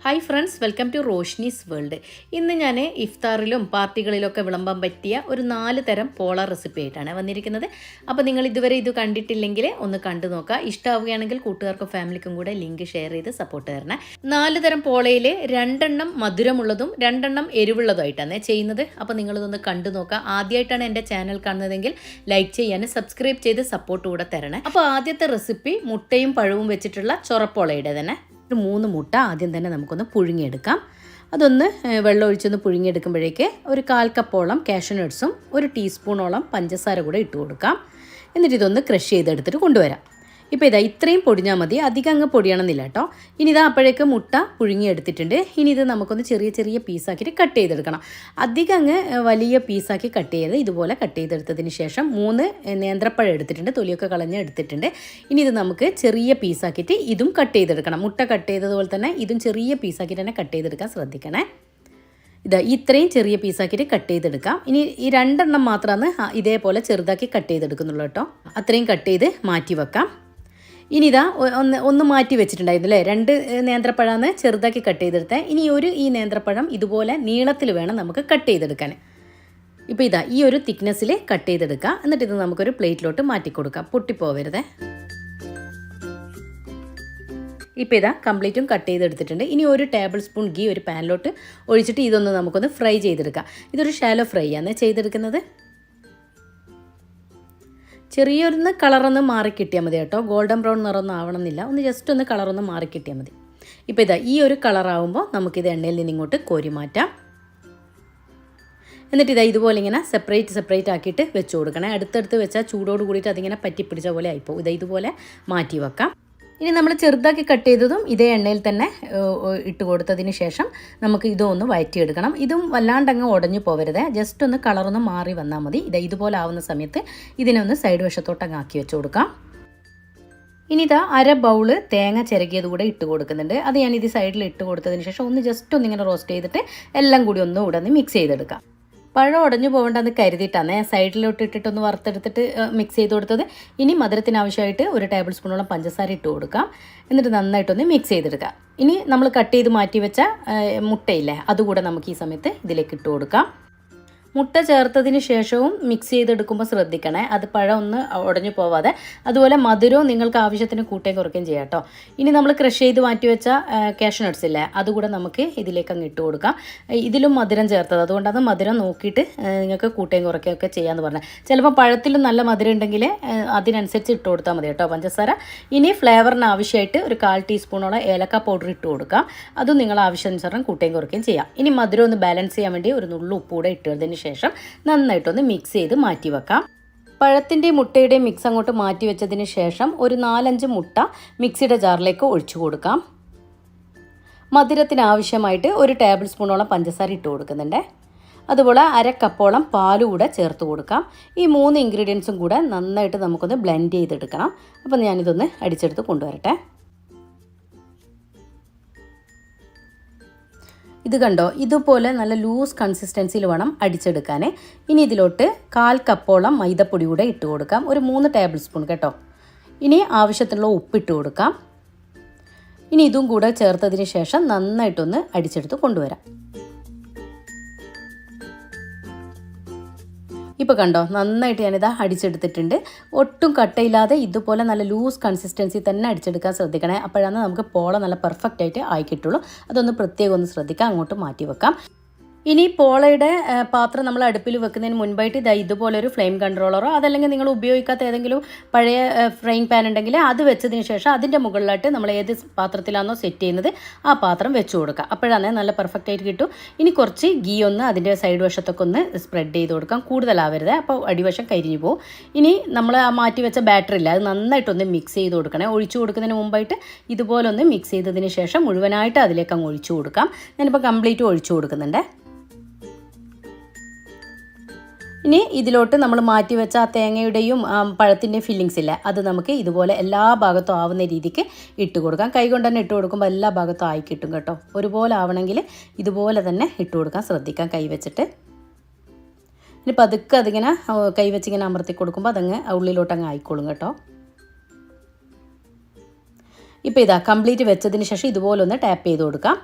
Hi friends, welcome to Roshni's world. ഇന്ന് ഞാൻ ഇഫ്താറിലും പാർട്ടികളിലൊക്കെ വിളമ്പാൻ പറ്റിയ ഒരു 4 തരം പോള റെസിപ്പി ആയിട്ടാണ് വന്നിരിക്കുന്നത്. അപ്പോൾ നിങ്ങൾ ഇതുവരെ ഇത് കണ്ടിട്ടില്ലെങ്കിൽ ഒന്ന് കണ്ടു നോക്കുക. ഇഷ്ടമാവുകയാണെങ്കിൽ കൂട്ടുകാർക്കും ഫാമിലിക്കും കൂടെ ലിങ്ക് ഷെയർ ചെയ്ത് സപ്പോർട്ട് തരണേ. 4 തരം പോളയിൽ 2 എണ്ണം മധുരമുള്ളതും 2 എണ്ണം എരിവുള്ളതുമായിട്ടാണ് ചെയ്യുന്നത്. അപ്പോൾ നിങ്ങളിതൊന്ന് കണ്ടു നോക്കുക. ആദ്യമായിട്ടാണ് എൻ്റെ ചാനൽ കാണുന്നതെങ്കിൽ ലൈക്ക് ചെയ്യാനും സബ്സ്ക്രൈബ് ചെയ്ത് സപ്പോർട്ട് കൂടെ തരണേ. അപ്പോൾ ആദ്യത്തെ റെസിപ്പി മുട്ടയും പഴവും വെച്ചിട്ടുള്ള ചൊറപ്പോളയുടെ തന്നെ. ഒരു 3 മുട്ട ആദ്യം തന്നെ നമുക്കൊന്ന് പുഴുങ്ങിയെടുക്കാം. അതൊന്ന് വെള്ളം ഒഴിച്ചൊന്ന് പുഴുങ്ങിയെടുക്കുമ്പോഴേക്ക് ഒരു 1/4 കപ്പോളം കാഷ്യൂ നട്ട്സും 1 ടീസ്പൂണോളം പഞ്ചസാര കൂടെ ഇട്ട് കൊടുക്കാം. എന്നിട്ട് ഇതൊന്ന് ക്രഷ് ചെയ്തെടുത്തിട്ട് കൊണ്ടുവരാം. ഇപ്പോൾ ഇതാ ഇത്രയും പൊടിഞ്ഞാൽ മതി, അധികം അങ്ങ് പൊടിയണമെന്നില്ല കേട്ടോ. ഇനി ഇതാ അപ്പോഴേക്ക് മുട്ട പുഴുങ്ങിയെടുത്തിട്ടുണ്ട്. ഇനി ഇത് നമുക്കൊന്ന് ചെറിയ ചെറിയ പീസാക്കിയിട്ട് കട്ട് ചെയ്തെടുക്കണം. അധികം അങ്ങ് വലിയ പീസാക്കി കട്ട് ചെയ്ത് ഇതുപോലെ കട്ട് ചെയ്തെടുത്തതിന് ശേഷം 3 നേന്ത്രപ്പഴം എടുത്തിട്ടുണ്ട്, തൊലിയൊക്കെ കളഞ്ഞ് എടുത്തിട്ടുണ്ട്. ഇനി ഇത് നമുക്ക് ചെറിയ പീസാക്കിയിട്ട് ഇതും കട്ട് ചെയ്തെടുക്കണം. മുട്ട കട്ട് ചെയ്തതുപോലെ തന്നെ ഇതും ചെറിയ പീസാക്കിയിട്ട് തന്നെ കട്ട് ചെയ്തെടുക്കാൻ ശ്രദ്ധിക്കണേ. ഇതാ ഇത്രയും ചെറിയ പീസാക്കിയിട്ട് കട്ട് ചെയ്തെടുക്കാം. ഇനി ഈ 2 എണ്ണം മാത്രമാണ് ഇതേപോലെ ചെറുതാക്കി കട്ട് ചെയ്തെടുക്കുന്നുള്ളൂ കേട്ടോ. അത്രയും കട്ട് ചെയ്ത് മാറ്റി വെക്കാം. ഇനി ഇതാ ഒന്ന് മാറ്റി വെച്ചിട്ടുണ്ടായിരുന്നു അല്ലേ. 2 നേന്ത്രപ്പഴമാണ് ചെറുതാക്കി കട്ട് ചെയ്തെടുത്തത്. ഇനി ഈ നേന്ത്രപ്പഴം ഇതുപോലെ നീളത്തിൽ വേണം നമുക്ക് കട്ട് ചെയ്തെടുക്കാൻ. ഇപ്പോൾ ഇതാ ഈ ഒരു തിക്നെസ്സിൽ കട്ട് ചെയ്തെടുക്കുക. എന്നിട്ട് ഇത് നമുക്കൊരു പ്ലേറ്റിലോട്ട് മാറ്റി കൊടുക്കാം, പൊട്ടിപ്പോവരുത്. ഇപ്പോൾ ഇതാ കംപ്ലീറ്റും കട്ട് ചെയ്തെടുത്തിട്ടുണ്ട്. ഇനി 1 ടേബിൾ സ്പൂൺ ഗീ ഒരു പാനിലോട്ട് ഒഴിച്ചിട്ട് ഇതൊന്ന് നമുക്കൊന്ന് ഫ്രൈ ചെയ്തെടുക്കാം. ഇതൊരു ഷാലോ ഫ്രൈ ആണ് ചെയ്തെടുക്കുന്നത്. ചെറിയൊരു കളറൊന്ന് മാറിക്കിട്ടിയാൽ മതി കേട്ടോ. ഗോൾഡൻ ബ്രൗൺ നിറമൊന്നും ആവണമെന്നില്ല, ഒന്ന് ജസ്റ്റ് ഒന്ന് കളറൊന്ന് മാറിക്കിട്ടിയാൽ മതി. ഇപ്പോൾ ഇതാ ഈ ഒരു കളറാവുമ്പോൾ നമുക്കിത് എണ്ണയിൽ നിന്ന് ഇങ്ങോട്ട് കോരി മാറ്റാം. എന്നിട്ട് ഇതാ ഇതുപോലെ ഇങ്ങനെ സെപ്പറേറ്റ് ആക്കിയിട്ട് വെച്ച് കൊടുക്കണേ. അടുത്തടുത്ത് വെച്ചാൽ ചൂടോട് കൂടിയിട്ട് അതിങ്ങനെ പറ്റിപ്പിടിച്ച പോലെ ആയിപ്പോൾ. ഇതുപോലെ മാറ്റി വെക്കാം. ഇനി നമ്മൾ ചെറുതാക്കി കട്ട് ചെയ്തതും ഇതേ എണ്ണയിൽ തന്നെ ഇട്ട് കൊടുത്തതിന് ശേഷം നമുക്ക് ഇതൊന്ന് വഴറ്റിയെടുക്കണം. ഇതും വല്ലാണ്ടങ്ങ് ഉടഞ്ഞു പോവരുത്, ജസ്റ്റ് ഒന്ന് കളറൊന്ന് മാറി വന്നാൽ മതി. ഇതുപോലെ ആവുന്ന സമയത്ത് ഇതിനൊന്ന് സൈഡ് വശത്തോട്ടങ്ങ് ആക്കി വെച്ച് കൊടുക്കാം. ഇനി ഇതാ 1/2 ബൗള് തേങ്ങ ചിരകിയത് കൂടെ ഇട്ട് കൊടുക്കുന്നുണ്ട്. അത് ഞാനിത് സൈഡിൽ ഇട്ട് കൊടുത്തതിന് ശേഷം ഒന്ന് ജസ്റ്റ് ഒന്നിങ്ങനെ റോസ്റ്റ് ചെയ്തിട്ട് എല്ലാം കൂടി ഒന്ന് ഇവിടെ നിന്ന് മിക്സ് ചെയ്തെടുക്കാം. പഴം ഉടഞ്ഞു പോകേണ്ടെന്ന് കരുതിയിട്ടാണ് സൈഡിലോട്ട് ഇട്ടിട്ടൊന്ന് വറുത്തെടുത്തിട്ട് മിക്സ് ചെയ്ത് കൊടുത്തത്. ഇനി മധുരത്തിന് ആവശ്യമായിട്ട് 1 ടേബിൾ സ്പൂണോളം പഞ്ചസാര ഇട്ട് കൊടുക്കാം. എന്നിട്ട് നന്നായിട്ടൊന്ന് മിക്സ് ചെയ്തെടുക്കാം. ഇനി നമ്മൾ കട്ട് ചെയ്ത് മാറ്റി വെച്ച മുട്ടയില്ലേ, അതുകൂടെ നമുക്ക് ഈ സമയത്ത് ഇതിലേക്ക് ഇട്ട് കൊടുക്കാം. മുട്ട ചേർത്തതിന് ശേഷവും മിക്സ് ചെയ്തെടുക്കുമ്പോൾ ശ്രദ്ധിക്കണേ, അത് പഴം ഒന്ന് ഉടഞ്ഞു പോവാതെ. അതുപോലെ മധുരവും നിങ്ങൾക്ക് ആവശ്യത്തിന് കൂട്ടുകയും കുറയ്ക്കുകയും ചെയ്യാം കേട്ടോ. ഇനി നമ്മൾ ക്രഷ് ചെയ്ത് മാറ്റി വെച്ച കാഷ്യൂ നട്ട്സ് ഇല്ലേ, അതുകൂടെ നമുക്ക് ഇതിലേക്ക് അങ്ങ് ഇട്ട് കൊടുക്കാം. ഇതിലും മധുരം ചേർത്തത്, അതുകൊണ്ടാണ് മധുരം നോക്കിയിട്ട് നിങ്ങൾക്ക് കൂട്ടുകയും കുറയ്ക്കുകയൊക്കെ ചെയ്യാമെന്ന് പറഞ്ഞത്. ചിലപ്പോൾ പഴത്തിലും നല്ല മധുരം ഉണ്ടെങ്കിൽ അതിനനുസരിച്ച് ഇട്ട് കൊടുത്താൽ മതി കേട്ടോ പഞ്ചസാര. ഇനി ഫ്ലേവറിന് ആവശ്യമായിട്ട് ഒരു 1/4 ടീസ്പൂണോളം ഏലക്ക പൗഡർ ഇട്ട് കൊടുക്കാം. അതും നിങ്ങൾ ആവശ്യാനുസരണം കൂട്ടുകയും കുറയ്ക്കുകയും ചെയ്യാം. ഇനി മധുരം ഒന്ന് ബാലൻസ് ചെയ്യാൻ വേണ്ടി ഒരു നുള്ളു ഉപ്പ് കൂടെ ഇട്ടതിന് ശേഷം നന്നായിട്ടൊന്ന് മിക്സ് ചെയ്ത് മാറ്റി വെക്കാം. പഴത്തിൻ്റെയും മുട്ടയുടെയും മിക്സ് അങ്ങോട്ട് മാറ്റി വെച്ചതിന് ശേഷം ഒരു 4-5 മുട്ട മിക്സിയുടെ ജാറിലേക്ക് ഒഴിച്ചു കൊടുക്കാം. മധുരത്തിന് ആവശ്യമായിട്ട് 1 ടേബിൾ സ്പൂണോളം പഞ്ചസാര ഇട്ട് കൊടുക്കുന്നുണ്ട്. അതുപോലെ 1/2 കപ്പോളം പാല് കൂടെ ചേർത്ത് കൊടുക്കാം. ഈ 3 ഇൻഗ്രീഡിയൻസും കൂടെ നന്നായിട്ട് നമുക്കൊന്ന് ബ്ലെൻഡ് ചെയ്തെടുക്കണം. അപ്പം ഞാനിതൊന്ന് അടിച്ചെടുത്ത് കൊണ്ടുവരട്ടെ. ഇത് കണ്ടോ, ഇതുപോലെ നല്ല ലൂസ് കൺസിസ്റ്റൻസിയിൽ വേണം അടിച്ചെടുക്കാൻ. ഇനി ഇതിലോട്ട് 1/4 കപ്പോളം മൈദപ്പൊടി കൂടെ ഇട്ട് കൊടുക്കാം, ഒരു 3 ടേബിൾ സ്പൂൺ കേട്ടോ. ഇനി ആവശ്യത്തിനുള്ള ഉപ്പിട്ട് കൊടുക്കാം. ഇനി ഇതും കൂടെ ചേർത്തതിന് ശേഷം നന്നായിട്ടൊന്ന് അടിച്ചെടുത്ത് കൊണ്ടുവരാം. ഇപ്പോൾ കണ്ടോ, നന്നായിട്ട് ഞാനിതാ അടിച്ചെടുത്തിട്ടുണ്ട്. ഒട്ടും കട്ടയില്ലാതെ ഇതുപോലെ നല്ല ലൂസ് കൺസിസ്റ്റൻസി തന്നെ അടിച്ചെടുക്കാൻ ശ്രദ്ധിക്കണേ. അപ്പോഴാണ് നമുക്ക് പോള നല്ല പെർഫെക്റ്റ് ആയിട്ട് ആയി കിട്ടുള്ളൂ. അതൊന്ന് പ്രത്യേകം ഒന്ന് ശ്രദ്ധിക്കാം. അങ്ങോട്ട് മാറ്റി വെക്കാം. ഇനി പോളയുടെ പാത്രം നമ്മൾ അടുപ്പിൽ വെക്കുന്നതിന് മുൻപായിട്ട് ഇതുപോലെ ഒരു ഫ്ലെയിം കൺട്രോളറോ അതല്ലെങ്കിൽ നിങ്ങൾ ഉപയോഗിക്കാത്ത ഏതെങ്കിലും പഴയ ഫ്രൈങ് പാൻ ഉണ്ടെങ്കിൽ അത് വെച്ചതിന് ശേഷം അതിൻ്റെ മുകളിലായിട്ട് നമ്മൾ ഏത് പാത്രത്തിലാണോ സെറ്റ് ചെയ്യുന്നത് ആ പാത്രം വെച്ച് കൊടുക്കുക. അപ്പോഴാണ് നല്ല പെർഫെക്റ്റ് ആയിട്ട് കിട്ടും. ഇനി കുറച്ച് ഗീ ഒന്ന് അതിൻ്റെ സൈഡ് വശത്തൊക്കെ ഒന്ന് സ്പ്രെഡ് ചെയ്ത് കൊടുക്കാം, കൂടുതലാവരുത്, അപ്പോൾ അടിവശം കരിഞ്ഞു പോകും. ഇനി നമ്മൾ ആ മാറ്റി വെച്ച ബാറ്ററി ഇല്ല, അത് നന്നായിട്ടൊന്ന് മിക്സ് ചെയ്ത് കൊടുക്കണേ. ഒഴിച്ചു കൊടുക്കുന്നതിന് മുമ്പായിട്ട് ഇതുപോലെ ഒന്ന് മിക്സ് ചെയ്തതിന് ശേഷം മുഴുവനായിട്ട് അതിലേക്ക് അങ്ങ് ഒഴിച്ചു കൊടുക്കാം. ഞാനിപ്പോൾ കംപ്ലീറ്റ് ഒഴിച്ചു കൊടുക്കുന്നുണ്ട്. ഇനി ഇതിലോട്ട് നമ്മൾ മാറ്റി വെച്ച ആ തേങ്ങയുടെയും പഴത്തിൻ്റെയും ഫില്ലിങ്സ് ഇല്ല, അത് നമുക്ക് ഇതുപോലെ എല്ലാ ഭാഗത്തും ആവുന്ന രീതിക്ക് ഇട്ട് കൊടുക്കാം. കൈ കൊണ്ട് തന്നെ ഇട്ട് കൊടുക്കുമ്പോൾ എല്ലാ ഭാഗത്തും ആയി കിട്ടും കേട്ടോ. ഒരുപോലെ ആവണമെങ്കിൽ ഇതുപോലെ തന്നെ ഇട്ട് കൊടുക്കാൻ ശ്രദ്ധിക്കാം കൈ വെച്ചിട്ട്. ഇനി പതുക്കെ അതിങ്ങനെ കൈ വെച്ചിങ്ങനെ അമർത്തി കൊടുക്കുമ്പോൾ അതങ്ങ് ഉള്ളിലോട്ട് അങ്ങ് ആയിക്കോളും കേട്ടോ. ഇപ്പോൾ ഇതാ കംപ്ലീറ്റ് വെച്ചതിന് ശേഷം ഇതുപോലെ ഒന്ന് ടാപ്പ് ചെയ്ത് കൊടുക്കാം.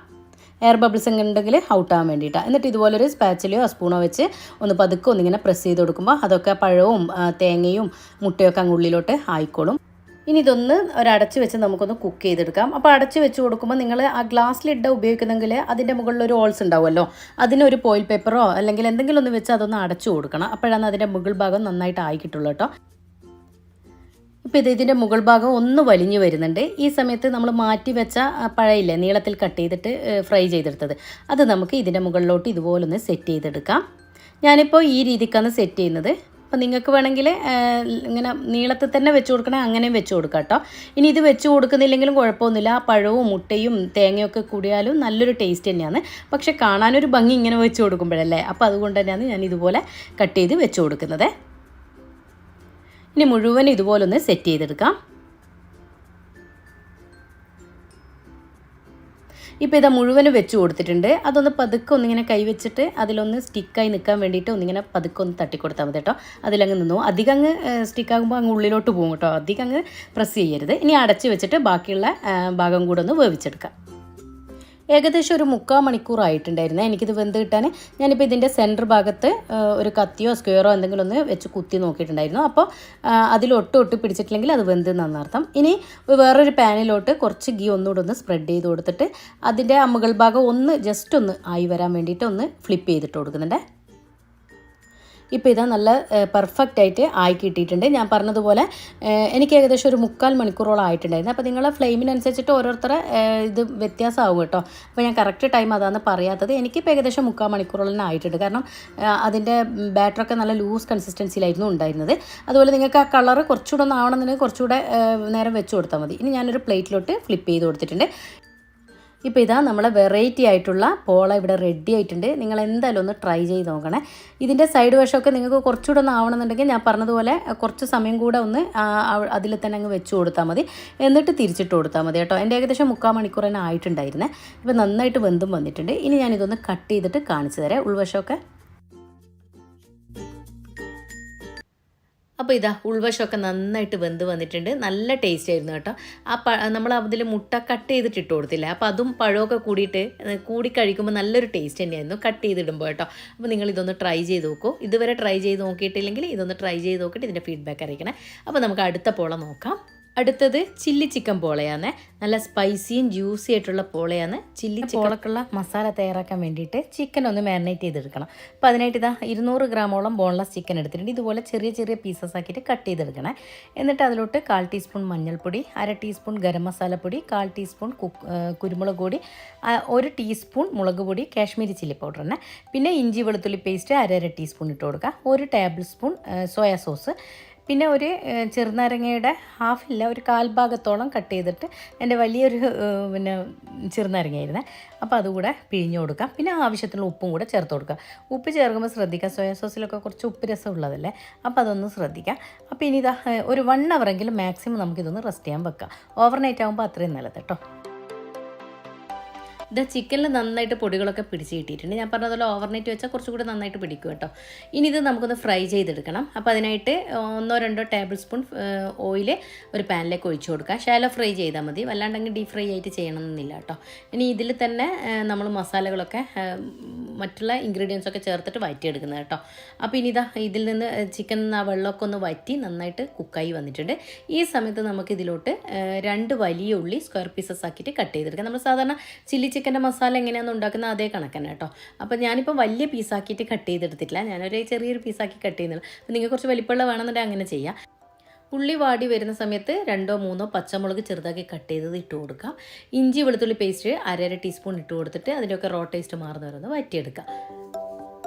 എയർ ബബിൾസ് ഉണ്ടെങ്കിൽ ഔട്ടാകാൻ വേണ്ടിയിട്ടാണ്. എന്നിട്ട് ഇതുപോലൊരു സ്പാച്ചിലോ സ്പൂണോ വെച്ച് ഒന്ന് പതുക്കെ ഒന്നിങ്ങനെ പ്രസ് ചെയ്ത് കൊടുക്കുമ്പോൾ അതൊക്കെ പഴവും തേങ്ങയും മുട്ടയൊക്കെ അങ്ങ് ഉള്ളിലോട്ട് ആയിക്കോളും. ഇനി ഇതൊന്ന് ഒരടച്ച് വെച്ച് നമുക്കൊന്ന് കുക്ക് ചെയ്തെടുക്കാം. അപ്പോൾ അടച്ച് വെച്ച് കൊടുക്കുമ്പോൾ നിങ്ങൾ ആ ഗ്ലാസ് ലിഡ് ഉപയോഗിക്കുന്നെങ്കിൽ അതിൻ്റെ മുകളിൽ ഒരു ഹോൾസ് ഉണ്ടാവുമല്ലോ, അതിനൊരു ഫോയിൽ പേപ്പറോ അല്ലെങ്കിൽ എന്തെങ്കിലും ഒന്ന് വെച്ച് അതൊന്ന് അടച്ചു കൊടുക്കണം. അപ്പോഴാണ് അതിൻ്റെ മുകൾ ഭാഗം നന്നായിട്ട് ആയി കിട്ടുള്ളൂ കേട്ടോ. ഇപ്പോൾ ഇതിൻ്റെ മുകൾ ഭാഗം ഒന്ന് വലിഞ്ഞു വരുന്നുണ്ട്. ഈ സമയത്ത് നമ്മൾ മാറ്റി വെച്ച പഴയില്ലേ നീളത്തിൽ കട്ട് ചെയ്തിട്ട് ഫ്രൈ ചെയ്തെടുത്തത്, അത് നമുക്ക് ഇതിൻ്റെ മുകളിലോട്ട് ഇതുപോലൊന്ന് സെറ്റ് ചെയ്തെടുക്കാം. ഞാനിപ്പോൾ ഈ രീതിക്കാണ് സെറ്റ് ചെയ്യുന്നത്. അപ്പോൾ നിങ്ങൾക്ക് വേണമെങ്കിൽ ഇങ്ങനെ നീളത്തിൽ തന്നെ വെച്ച് കൊടുക്കണേ അങ്ങനെയും വെച്ച് കൊടുക്കാം കേട്ടോ. ഇനി ഇത് വെച്ച് കൊടുക്കുന്നില്ലെങ്കിലും കുഴപ്പമൊന്നുമില്ല. ആ പഴവും മുട്ടയും തേങ്ങയൊക്കെ കൂടിയാലും നല്ലൊരു ടേസ്റ്റ് തന്നെയാണ്. പക്ഷേ കാണാനൊരു ഭംഗി ഇങ്ങനെ വെച്ച് കൊടുക്കുമ്പോഴല്ലേ, അപ്പോൾ അതുകൊണ്ട് തന്നെയാണ് ഞാൻ ഇതുപോലെ കട്ട് ചെയ്ത് വെച്ച് കൊടുക്കുന്നത്. ഇനി മുഴുവൻ ഇതുപോലൊന്ന് സെറ്റ് ചെയ്തെടുക്കാം. ഇപ്പോൾ ഇതാ മുഴുവനും വെച്ച് കൊടുത്തിട്ടുണ്ട്. അതൊന്ന് പതുക്കെ ഒന്നിങ്ങനെ കൈവച്ചിട്ട് അതിലൊന്ന് സ്റ്റിക്കായി നിൽക്കാൻ വേണ്ടിയിട്ട് ഒന്നിങ്ങനെ പതുക്കെ ഒന്ന് തട്ടിക്കൊടുത്താൽ മതി കേട്ടോ. അതിലങ്ങ് നിന്നു. അധികം അങ്ങ് സ്റ്റിക്കാകുമ്പോൾ അങ്ങ് ഉള്ളിലോട്ട് പോകും കേട്ടോ. അധികം അങ്ങ് പ്രസ് ചെയ്യരുത്. ഇനി അടച്ച് വെച്ചിട്ട് ബാക്കിയുള്ള ഭാഗം കൂടെ ഒന്ന് വേവിച്ചെടുക്കാം. ഏകദേശം ഒരു 3/4 മണിക്കൂറായിട്ടുണ്ടായിരുന്നു എനിക്കിത് വെന്ത് കിട്ടാൻ. ഞാനിപ്പോൾ ഇതിൻ്റെ സെൻറ്റർ ഭാഗത്ത് ഒരു കത്തിയോ സ്ക്വയറോ എന്തെങ്കിലും ഒന്ന് വെച്ച് കുത്തി നോക്കിയിട്ടുണ്ടായിരുന്നു. അപ്പോൾ അതിലൊട്ട് പിടിച്ചിട്ടില്ലെങ്കിൽ അത് വെന്ത് നന്നർത്ഥം. ഇനി വേറൊരു പാനിലോട്ട് കുറച്ച് ഗീ ഒന്നുകൂടെ ഒന്ന് സ്പ്രെഡ് ചെയ്ത് കൊടുത്തിട്ട് അതിൻ്റെ മുകൾ ഭാഗം ഒന്ന് ജസ്റ്റ് ഒന്ന് ആയി വരാൻ വേണ്ടിയിട്ട് ഒന്ന് ഫ്ലിപ്പ് ചെയ്തിട്ട് കൊടുക്കുന്നുണ്ട്. ഇപ്പോൾ ഇതാ നല്ല പെർഫെക്റ്റ് ആയിട്ട് ആയി കിട്ടിയിട്ടുണ്ട്. ഞാൻ പറഞ്ഞതുപോലെ എനിക്ക് ഏകദേശം ഒരു 3/4 മണിക്കൂറോളം ആയിട്ടുണ്ടായിരുന്നു. അപ്പോൾ നിങ്ങളെ ഫ്ലെയിമിനനുസരിച്ചിട്ട് ഓരോരുത്തരെ ഇത് വ്യത്യാസമാവും കേട്ടോ. അപ്പോൾ ഞാൻ കറക്റ്റ് ടൈം അതാണ് പറയാത്തത്. എനിക്കിപ്പോൾ ഏകദേശം 3/4 മണിക്കൂറോളം തന്നെ ആയിട്ടുണ്ട്. കാരണം അതിൻ്റെ ബാറ്ററൊക്കെ നല്ല ലൂസ് കൺസിസ്റ്റൻസിയിലായിരുന്നു ഉണ്ടായിരുന്നത്. അതുപോലെ നിങ്ങൾക്ക് ആ കളറ് കുറച്ചുകൂടെ ഒന്ന് ആവണമെന്നുണ്ടെങ്കിൽ കുറച്ചുകൂടെ നേരം വെച്ച് കൊടുത്താൽ മതി. ഇനി ഞാനൊരു പ്ലേറ്റിലോട്ട് ഫ്ലിപ്പ് ചെയ്ത് കൊടുത്തിട്ടുണ്ട്. ഇപ്പോൾ ഇതാ നമ്മളെ വെറൈറ്റി ആയിട്ടുള്ള പോള ഇവിടെ റെഡി ആയിട്ടുണ്ട്. നിങ്ങൾ എന്തായാലും ഒന്ന് ട്രൈ ചെയ്ത് നോക്കണേ. ഇതിൻ്റെ സൈഡ് വശമൊക്കെ നിങ്ങൾക്ക് കുറച്ചുകൂടെ ഒന്ന് ആവണമെന്നുണ്ടെങ്കിൽ ഞാൻ പറഞ്ഞതുപോലെ കുറച്ച് സമയം കൂടെ ഒന്ന് അതിൽ തന്നെ അങ്ങ് വെച്ച് കൊടുത്താൽ മതി. എന്നിട്ട് തിരിച്ചിട്ട് കൊടുത്താൽ മതി കേട്ടോ. എൻ്റെ ഏകദേശം 3/4 മണിക്കൂർ തന്നെ ആയിട്ടുണ്ടായിരുന്നേ. ഇപ്പോൾ നന്നായിട്ട് വെന്തും വന്നിട്ടുണ്ട്. ഇനി ഞാനിതൊന്ന് കട്ട് ചെയ്തിട്ട് കാണിച്ചു തരാം ഉൾവശമൊക്കെ. അപ്പോൾ ഇതാ ഉൾവശമൊക്കെ നന്നായിട്ട് വെന്ത് വന്നിട്ടുണ്ട്. നല്ല ടേസ്റ്റ് ആയിരുന്നു കേട്ടോ. നമ്മൾ അതിൽ മുട്ട കട്ട് ചെയ്തിട്ട് ഇട്ട് കൊടുത്തില്ല. അപ്പോൾ അതും പഴമൊക്കെ കൂടി കഴിക്കുമ്പോൾ നല്ലൊരു ടേസ്റ്റ് തന്നെയായിരുന്നു കട്ട് ചെയ്തിടുമ്പോൾ കേട്ടോ. അപ്പോൾ നിങ്ങൾ ഇതൊന്ന് ട്രൈ ചെയ്ത് നോക്കൂ. ഇതുവരെ ട്രൈ ചെയ്ത് നോക്കിയിട്ടില്ലെങ്കിൽ ഇതൊന്ന് ട്രൈ ചെയ്ത് നോക്കിയിട്ട് ഇതിൻ്റെ ഫീഡ്ബാക്ക് അറിയിക്കണേ. അപ്പോൾ നമുക്ക് അടുത്ത പോള നോക്കാം. അടുത്തത് ചില്ലി ചിക്കൻ പോളയാണ്. നല്ല സ്പൈസിയും ജ്യൂസി ആയിട്ടുള്ള പോളയാണ്. ചില്ലി പോളക്കുള്ള മസാല തയ്യാറാക്കാൻ വേണ്ടിയിട്ട് ചിക്കൻ ഒന്ന് മാരിനേറ്റ് ചെയ്തെടുക്കണം. അപ്പോൾ അതിനായിട്ട് ഇതാ 200 ഗ്രാമോളം ബോൺലെസ് ചിക്കൻ എടുത്തിട്ടുണ്ട്. ഇതുപോലെ ചെറിയ ചെറിയ പീസസ് ആക്കിയിട്ട് കട്ട് ചെയ്തെടുക്കണേ. എന്നിട്ട് അതിലോട്ട് 1/4 ടീസ്പൂൺ മഞ്ഞൾപ്പൊടി, 1/2 ടീസ്പൂൺ ഗരം മസാലപ്പൊടി, 1/4 ടീസ്പൂൺ കുരുമുളക് പൊടി, 1 ടീസ്പൂൺ മുളക് പൊടി, കാശ്മീരി ചില്ലി പൗഡർ തന്നെ, പിന്നെ ഇഞ്ചി വെളുത്തുള്ളി പേസ്റ്റ് 1/2 ടീസ്പൂൺ ഇട്ട് കൊടുക്കുക, 1 ടേബിൾ സ്പൂൺ സോയാ സോസ്, പിന്നെ ഒരു ചെറുനാരങ്ങയുടെ ഹാഫില്ല ഒരു 1/4 ഭാഗത്തോളം കട്ട് ചെയ്തിട്ട് എൻ്റെ വലിയൊരു പിന്നെ ചെറുനാരങ്ങയായിരുന്നേ. അപ്പോൾ അതുകൂടെ പിഴിഞ്ഞ് കൊടുക്കാം. പിന്നെ ആവശ്യത്തിനുള്ള ഉപ്പും കൂടെ ചേർത്ത് കൊടുക്കുക. ഉപ്പ് ചേർക്കുമ്പോൾ ശ്രദ്ധിക്കുക, സോയാ സോസിലൊക്കെ കുറച്ച് ഉപ്പ് രസം ഉള്ളതല്ലേ, അപ്പോൾ അതൊന്ന് ശ്രദ്ധിക്കാം. അപ്പോൾ ഇനി ഇതാ ഒരു 1 ഹവറെങ്കിലും മാക്സിമം നമുക്കിതൊന്ന് റെസ്റ്റ് ചെയ്യാൻ വെക്കാം. ഓവർനൈറ്റ് ആകുമ്പോൾ അത്രയും നല്ലത് കേട്ടോ. ഇത് ചിക്കനിൽ നന്നായിട്ട് പൊടികളൊക്കെ പിടിച്ച് കിട്ടിയിട്ടുണ്ട്. ഞാൻ പറഞ്ഞതുപോലെ ഓവർനൈറ്റ് വെച്ചാൽ കുറച്ചുകൂടി നന്നായിട്ട് പിടിക്കും കേട്ടോ. ഇനി ഇത് നമുക്കൊന്ന് ഫ്രൈ ചെയ്തെടുക്കണം. അപ്പോൾ അതിനായിട്ട് 1-2 ടേബിൾ സ്പൂൺ ഓയിൽ ഒരു പാനിലേക്ക് ഒഴിച്ചു കൊടുക്കുക. ഷാലോ ഫ്രൈ ചെയ്താൽ മതി, വല്ലാണ്ടെങ്കിൽ ഡീപ് ഫ്രൈ ആയിട്ട് ചെയ്യണമെന്നില്ല കേട്ടോ. ഇനി ഇതിൽ തന്നെ നമ്മൾ മസാലകളൊക്കെ മറ്റുള്ള ഇൻഗ്രീഡിയൻസ് ഒക്കെ ചേർത്തിട്ട് വഴറ്റിയെടുക്കുന്നത് കേട്ടോ. അപ്പോൾ ഇനി ഇതിൽ നിന്ന് ചിക്കൻ ആ വെള്ളമൊക്കെ ഒന്ന് വറ്റി നന്നായിട്ട് കുക്കായി വന്നിട്ടുണ്ട്. ഈ സമയത്ത് നമുക്ക് ഇതിലോട്ട് 2 വലിയ ഉള്ളി സ്ക്വയർ പീസസ് ആക്കിയിട്ട് കട്ട് ചെയ്തെടുക്കാം. നമ്മൾ സാധാരണ ചില്ലി ചിക്കൻ്റെ മസാല എങ്ങനെയാണെന്ന് ഉണ്ടാക്കുന്നത് അതേ കണക്കന്നെ കേട്ടോ. അപ്പോൾ ഞാനിപ്പോൾ വലിയ പീസാക്കിയിട്ട് കട്ട് ചെയ്തെടുത്തിട്ടില്ല, ഞാനൊരു ചെറിയൊരു പീസാക്കി കട്ട് ചെയ്യുന്നുള്ളൂ. അപ്പോൾ നിങ്ങൾക്ക് കുറച്ച് വലിപ്പമുള്ള വേണമെന്നുണ്ടെങ്കിൽ അങ്ങനെ ചെയ്യാം. ഉള്ളി വാടി വരുന്ന സമയത്ത് 2-3 പച്ചമുളക് ചെറുതാക്കി കട്ട് ചെയ്തത് ഇട്ട് കൊടുക്കാം. ഇഞ്ചി വെളുത്തുള്ളി പേസ്റ്റ് 1/2 ടീസ്പൂൺ ഇട്ട് കൊടുത്തിട്ട് അതിൻ്റെയൊക്കെ റോ ടേസ്റ്റ് മാറുന്ന വരുന്നത് വറ്റിയെടുക്കാം.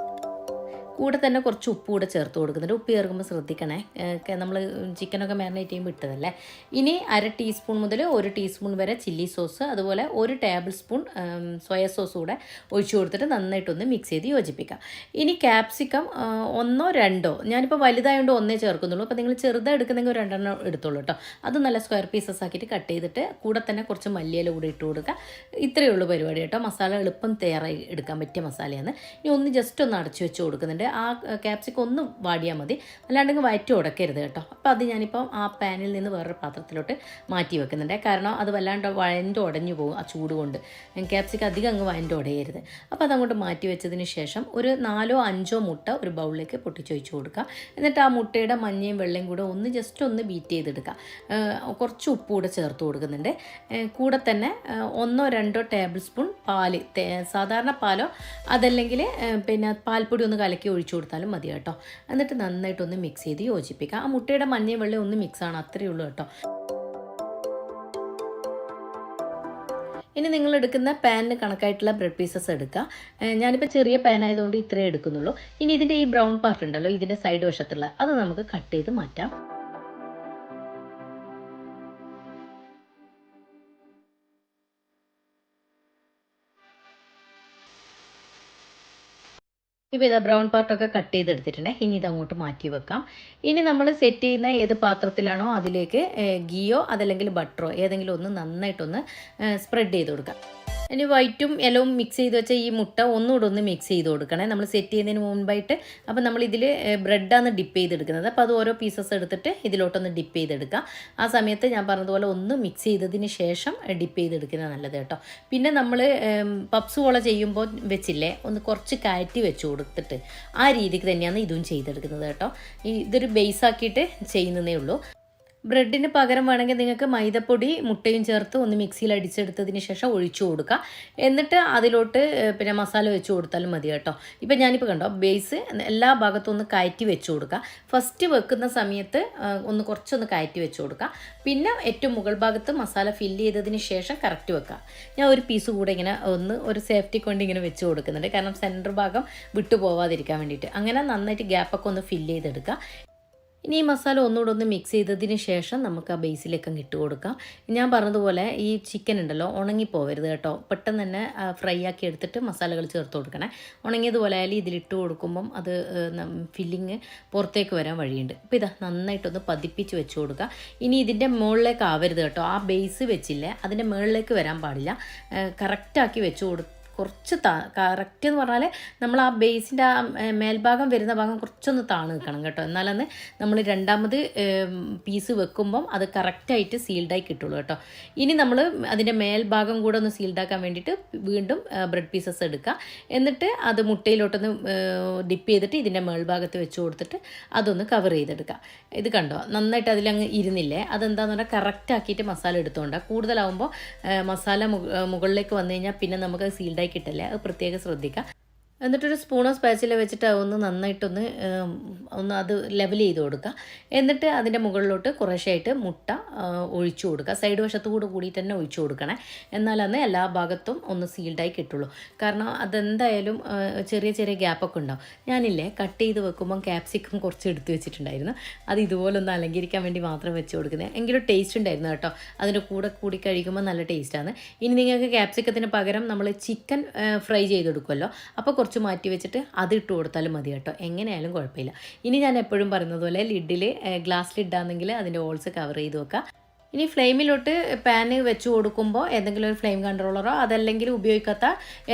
കൂടെ തന്നെ കുറച്ച് ഉപ്പ് കൂടെ ചേർത്ത് കൊടുക്കുന്നുണ്ട്. ഉപ്പ് ചേർക്കുമ്പോൾ ശ്രദ്ധിക്കണേ, നമ്മൾ ചിക്കനൊക്കെ മാരിനേറ്റ് ചെയ്യുമ്പോൾ ഇട്ടതല്ലേ. ഇനി 1/2 ടീസ്പൂൺ മുതൽ 1 ടീസ്പൂൺ വരെ ചില്ലി സോസ്, അതുപോലെ 1 ടേബിൾ സ്പൂൺ സോയ സോസ് കൂടെ ഒഴിച്ചു കൊടുത്തിട്ട് നന്നായിട്ടൊന്ന് മിക്സ് ചെയ്ത് യോജിപ്പിക്കാം. ഇനി ക്യാപ്സിക്കം 1-2 ഞാനിപ്പോൾ വലുതായതുകൊണ്ട് 1 ചേർക്കുന്നുള്ളൂ. അപ്പോൾ നിങ്ങൾ ചെറുതായി എടുക്കുന്നെങ്കിൽ 2 എടുത്തോളൂ കേട്ടോ. അത് നല്ല സ്ക്വയർ പീസസ് ആക്കിയിട്ട് കട്ട് ചെയ്തിട്ട് കൂടെ തന്നെ കുറച്ച് മല്ലിയില കൂടെ ഇട്ട് കൊടുക്കുക. ഇത്രയേ ഉള്ളൂ പരിപാടി കേട്ടോ. മസാല എളുപ്പം തയ്യാറായി എടുക്കാൻ പറ്റിയ മസാലയാണ്. ഇനി ഒന്ന് ജസ്റ്റ് ഒന്ന് അടച്ചു വെച്ച് കൊടുക്കുന്നുണ്ട്. കൊടുക്കുന്നുണ്ട്. ആ ക്യാപ്സിക്കം ഒന്ന് വാടിയാൽ മതി, അല്ലാണ്ടെങ്കിൽ വയറ്റി ഉടക്കരുത് കേട്ടോ. അപ്പോൾ അത് ഞാനിപ്പം ആ പാനിൽ നിന്ന് വേറൊരു പാത്രത്തിലോട്ട് മാറ്റി വെക്കുന്നുണ്ട്. കാരണം അത് വല്ലാണ്ട് വഴൻ്റെ ഉടഞ്ഞു പോകും ആ ചൂട് കൊണ്ട്. ക്യാപ്സിക്കം അധികം അങ്ങ് വഴൻ്റെ ഉടയരുത്. അപ്പോൾ അതങ്ങോട്ട് മാറ്റി വെച്ചതിന് ശേഷം ഒരു 4-5 മുട്ട ഒരു ബൗളിലേക്ക് പൊട്ടിച്ചൊഴിച്ച് കൊടുക്കുക. എന്നിട്ട് ആ മുട്ടയുടെ മഞ്ഞയും വെള്ളയും കൂടെ ഒന്ന് ജസ്റ്റ് ഒന്ന് ബീറ്റ് ചെയ്തെടുക്കുക. കുറച്ച് ഉപ്പ് കൂടെ ചേർത്ത് കൊടുക്കുന്നുണ്ട്. കൂടെ തന്നെ 1-2 ടേബിൾ സ്പൂൺ പാല്, സാധാരണ പാലോ അതല്ലെങ്കിൽ പിന്നെ പാൽപ്പൊടി ഒന്ന് കലക്കി ഒഴിച്ചു കൊടുത്താലും മതി കേട്ടോ. എന്നിട്ട് നന്നായിട്ടൊന്ന് മിക്സ് ചെയ്ത് യോജിപ്പിക്കുക. ആ മുട്ടയുടെ മഞ്ഞയും വെള്ളയും ഒന്ന് മിക്സാണ്, അത്രയേ ഉള്ളൂ കേട്ടോ. ഇനി നിങ്ങൾ എടുക്കുന്ന പാനിന് കണക്കായിട്ടുള്ള ബ്രെഡ് പീസസ് എടുക്കുക. ഞാനിപ്പോൾ ചെറിയ പാൻ ആയതുകൊണ്ട് ഇത്രയേ എടുക്കുന്നുള്ളൂ. ഇനി ഇതിൻ്റെ ഈ ബ്രൗൺ പാർട്ട് ഉണ്ടല്ലോ, ഇതിൻ്റെ സൈഡ് വശത്തുള്ള അത് നമുക്ക് കട്ട് ചെയ്ത് മാറ്റാം. ഇപ്പോൾ ഇതാ ബ്രൗൺ പാർട്ടൊക്കെ കട്ട് ചെയ്തെടുത്തിട്ടുണ്ട്. ഇനി ഇതങ്ങോട്ട് മാറ്റി വെക്കാം. ഇനി നമ്മൾ സെറ്റ് ചെയ്യുന്ന ഏത് പാത്രത്തിലാണോ അതിലേക്ക് ഗീയോ അതല്ലെങ്കിൽ ബട്ടറോ ഏതെങ്കിലും ഒന്ന് നന്നായിട്ടൊന്ന് സ്പ്രെഡ് ചെയ്ത് കൊടുക്കാം. ഇനി വൈറ്റും യെലോവും മിക്സ് ചെയ്ത് വെച്ച ഈ മുട്ട ഒന്നുകൂടെ ഒന്ന് മിക്സ് ചെയ്ത് കൊടുക്കണേ നമ്മൾ സെറ്റ് ചെയ്യുന്നതിന് മുൻപായിട്ട്. അപ്പോൾ നമ്മൾ ഇതിൽ ബ്രെഡാണ് ഡിപ്പ് ചെയ്തെടുക്കുന്നത്. അപ്പോൾ അത് ഓരോ പീസസ് എടുത്തിട്ട് ഇതിലോട്ടൊന്ന് ഡിപ്പ് ചെയ്തെടുക്കുക. ആ സമയത്ത് ഞാൻ പറഞ്ഞതുപോലെ ഒന്ന് മിക്സ് ചെയ്തതിന് ശേഷം ഡിപ്പ് ചെയ്തെടുക്കുന്നത് നല്ലത് കേട്ടോ. പിന്നെ നമ്മൾ പപ്സ് പോലെ ചെയ്യുമ്പോൾ വെച്ചില്ലേ, ഒന്ന് കുറച്ച് കയറ്റി വെച്ച് കൊടുത്തിട്ട് ആ രീതിക്ക് തന്നെയാണ് ഇതും ചെയ്തെടുക്കുന്നത് കേട്ടോ. ഇതൊരു ബേസാക്കിയിട്ട് ചെയ്യുന്നതേ ഉള്ളൂ. ബ്രെഡിന് പകരം വേണമെങ്കിൽ നിങ്ങൾക്ക് മൈദപ്പൊടി മുട്ടയും ചേർത്ത് ഒന്ന് മിക്സിയിൽ അടിച്ചെടുത്തതിന് ശേഷം ഒഴിച്ചു കൊടുക്കുക. എന്നിട്ട് അതിലോട്ട് പിന്നെ മസാല വെച്ച് കൊടുത്താലും മതി കേട്ടോ. ഇപ്പം ഞാനിപ്പോൾ കണ്ടോ ബേസ് എല്ലാ ഭാഗത്തും ഒന്ന് കയറ്റി വെച്ച് കൊടുക്കുക. ഫസ്റ്റ് വെക്കുന്ന സമയത്ത് കുറച്ചൊന്ന് കയറ്റി വെച്ച് കൊടുക്കുക. പിന്നെ ഏറ്റവും മുകൾ ഭാഗത്ത് മസാല ഫില്ല് ചെയ്തതിന് ശേഷം കറക്റ്റ് വെക്കുക. ഞാൻ ഒരു പീസ് കൂടെ ഇങ്ങനെ ഒരു സേഫ്റ്റിക്ക് വേണ്ടി ഇങ്ങനെ വെച്ച് കൊടുക്കുന്നുണ്ട്. കാരണം സെൻറ്റർ ഭാഗം വിട്ടു പോവാതിരിക്കാൻ വേണ്ടിയിട്ട്. അങ്ങനെ നന്നായിട്ട് ഗ്യാപ്പൊക്കെ ഒന്ന് ഫില്ല് ചെയ്തെടുക്കുക. ഇനി ഈ മസാല ഒന്നുകൂടെ ഒന്ന് മിക്സ് ചെയ്തതിന് ശേഷം നമുക്ക് ആ ബേസിലേക്ക് അങ്ങ് ഇട്ട് കൊടുക്കാം. ഞാൻ പറഞ്ഞതുപോലെ ഈ ചിക്കൻ ഉണ്ടല്ലോ ഉണങ്ങിപ്പോവരുത് കേട്ടോ. പെട്ടെന്ന് തന്നെ ഫ്രൈ ആക്കി എടുത്തിട്ട് മസാലകൾ ചേർത്ത് കൊടുക്കണേ. ഉണങ്ങിയതുപോലെ ആയാലും ഇതിലിട്ട് കൊടുക്കുമ്പം അത് ഫില്ലിങ് പുറത്തേക്ക് വരാൻ വഴിയുണ്ട്. അപ്പോൾ ഇതാ നന്നായിട്ടൊന്ന് പതിപ്പിച്ച് വെച്ച് കൊടുക്കുക. ഇനി ഇതിൻ്റെ മുകളിലേക്ക് ആവരുത് കേട്ടോ. ആ ബേസ് വെച്ചില്ലേ അതിൻ്റെ മുകളിലേക്ക് വരാൻ പാടില്ല. കറക്റ്റാക്കി വെച്ച് കുറച്ച് കറക്റ്റ് എന്ന് പറഞ്ഞാൽ നമ്മൾ ആ ബേസിൻ്റെ ആ മേൽഭാഗം വരുന്ന ഭാഗം കുറച്ചൊന്ന് താണു നിൽക്കണം കേട്ടോ. എന്നാലന്ന് നമ്മൾ രണ്ടാമത് പീസ് വെക്കുമ്പം അത് കറക്റ്റായിട്ട് സീൽഡായി കിട്ടുള്ളൂ കേട്ടോ. ഇനി നമ്മൾ അതിൻ്റെ മേൽഭാഗം കൂടെ ഒന്ന് സീൽഡാക്കാൻ വേണ്ടിയിട്ട് വീണ്ടും ബ്രെഡ് പീസസ് എടുക്കുക. എന്നിട്ട് അത് മുട്ടയിലോട്ടൊന്ന് ഡിപ്പ് ചെയ്തിട്ട് ഇതിൻ്റെ മേൽഭാഗത്ത് വെച്ച് കൊടുത്തിട്ട് അതൊന്ന് കവർ ചെയ്തെടുക്കുക. ഇത് കണ്ടോ നന്നായിട്ട് അതിലങ്ങ് ഇരുന്നില്ലേ. അതെന്താണെന്ന് പറഞ്ഞാൽ കറക്റ്റാക്കിയിട്ട് മസാല എടുത്തുകൊണ്ടാണ്. കൂടുതലാവുമ്പോൾ മസാല മുകളിലേക്ക് വന്നു കഴിഞ്ഞാൽ പിന്നെ നമുക്ക് സീൽഡായി കിട്ടില്ല. അത് പ്രത്യേകം ശ്രദ്ധിക്കുക. എന്നിട്ടൊരു സ്പൂണോ സ്പാച്ചിലോ വെച്ചിട്ട് ഒന്ന് നന്നായിട്ടൊന്ന് അത് ലെവൽ ചെയ്ത് കൊടുക്കുക. എന്നിട്ട് അതിൻ്റെ മുകളിലോട്ട് കുറേശ്ശായിട്ട് മുട്ട ഒഴിച്ചു കൊടുക്കുക. സൈഡ് വശത്തു കൂടിയിട്ട് തന്നെ ഒഴിച്ചു കൊടുക്കണേ. എന്നാലന്ന് എല്ലാ ഭാഗത്തും ഒന്ന് സീൽഡായി കിട്ടുള്ളൂ. കാരണം അതെന്തായാലും ചെറിയ ചെറിയ ഗ്യാപ്പൊക്കെ ഉണ്ടാവും. ഞാനില്ലേ കട്ട് ചെയ്ത് വെക്കുമ്പം ക്യാപ്സിക്കം കുറച്ച് എടുത്ത് വെച്ചിട്ടുണ്ടായിരുന്നു. അത് ഇതുപോലെ ഒന്ന് അലങ്കരിക്കാൻ വേണ്ടി മാത്രം വെച്ച് കൊടുക്കുന്നത്. എങ്കിലും ടേസ്റ്റ് ഉണ്ടായിരുന്നു കേട്ടോ. അതിൻ്റെ കൂടി കഴിക്കുമ്പോൾ നല്ല ടേസ്റ്റാണ്. ഇനി നിങ്ങൾക്ക് ക്യാപ്സിക്കത്തിന് പകരം നമ്മൾ ചിക്കൻ ഫ്രൈ ചെയ്തെടുക്കുമല്ലോ, അപ്പോൾ കുറച്ച് മാറ്റി വെച്ചിട്ട് അത് ഇട്ട് കൊടുത്താലും മതി കേട്ടോ. എങ്ങനെയായാലും കുഴപ്പമില്ല. ഇനി ഞാൻ എപ്പോഴും പറയുന്നത് പോലെ ലിഡിൽ ഗ്ലാസ് ലിഡാണെങ്കിൽ അതിൻ്റെ ഹോൾസ് കവർ ചെയ്ത് വെക്കുക. ഇനി ഫ്ലെയിമിലോട്ട് പാന് വെച്ച് കൊടുക്കുമ്പോൾ ഏതെങ്കിലും ഒരു ഫ്ലെയിം കൺട്രോളറോ അതല്ലെങ്കിൽ ഉപയോഗിക്കാത്ത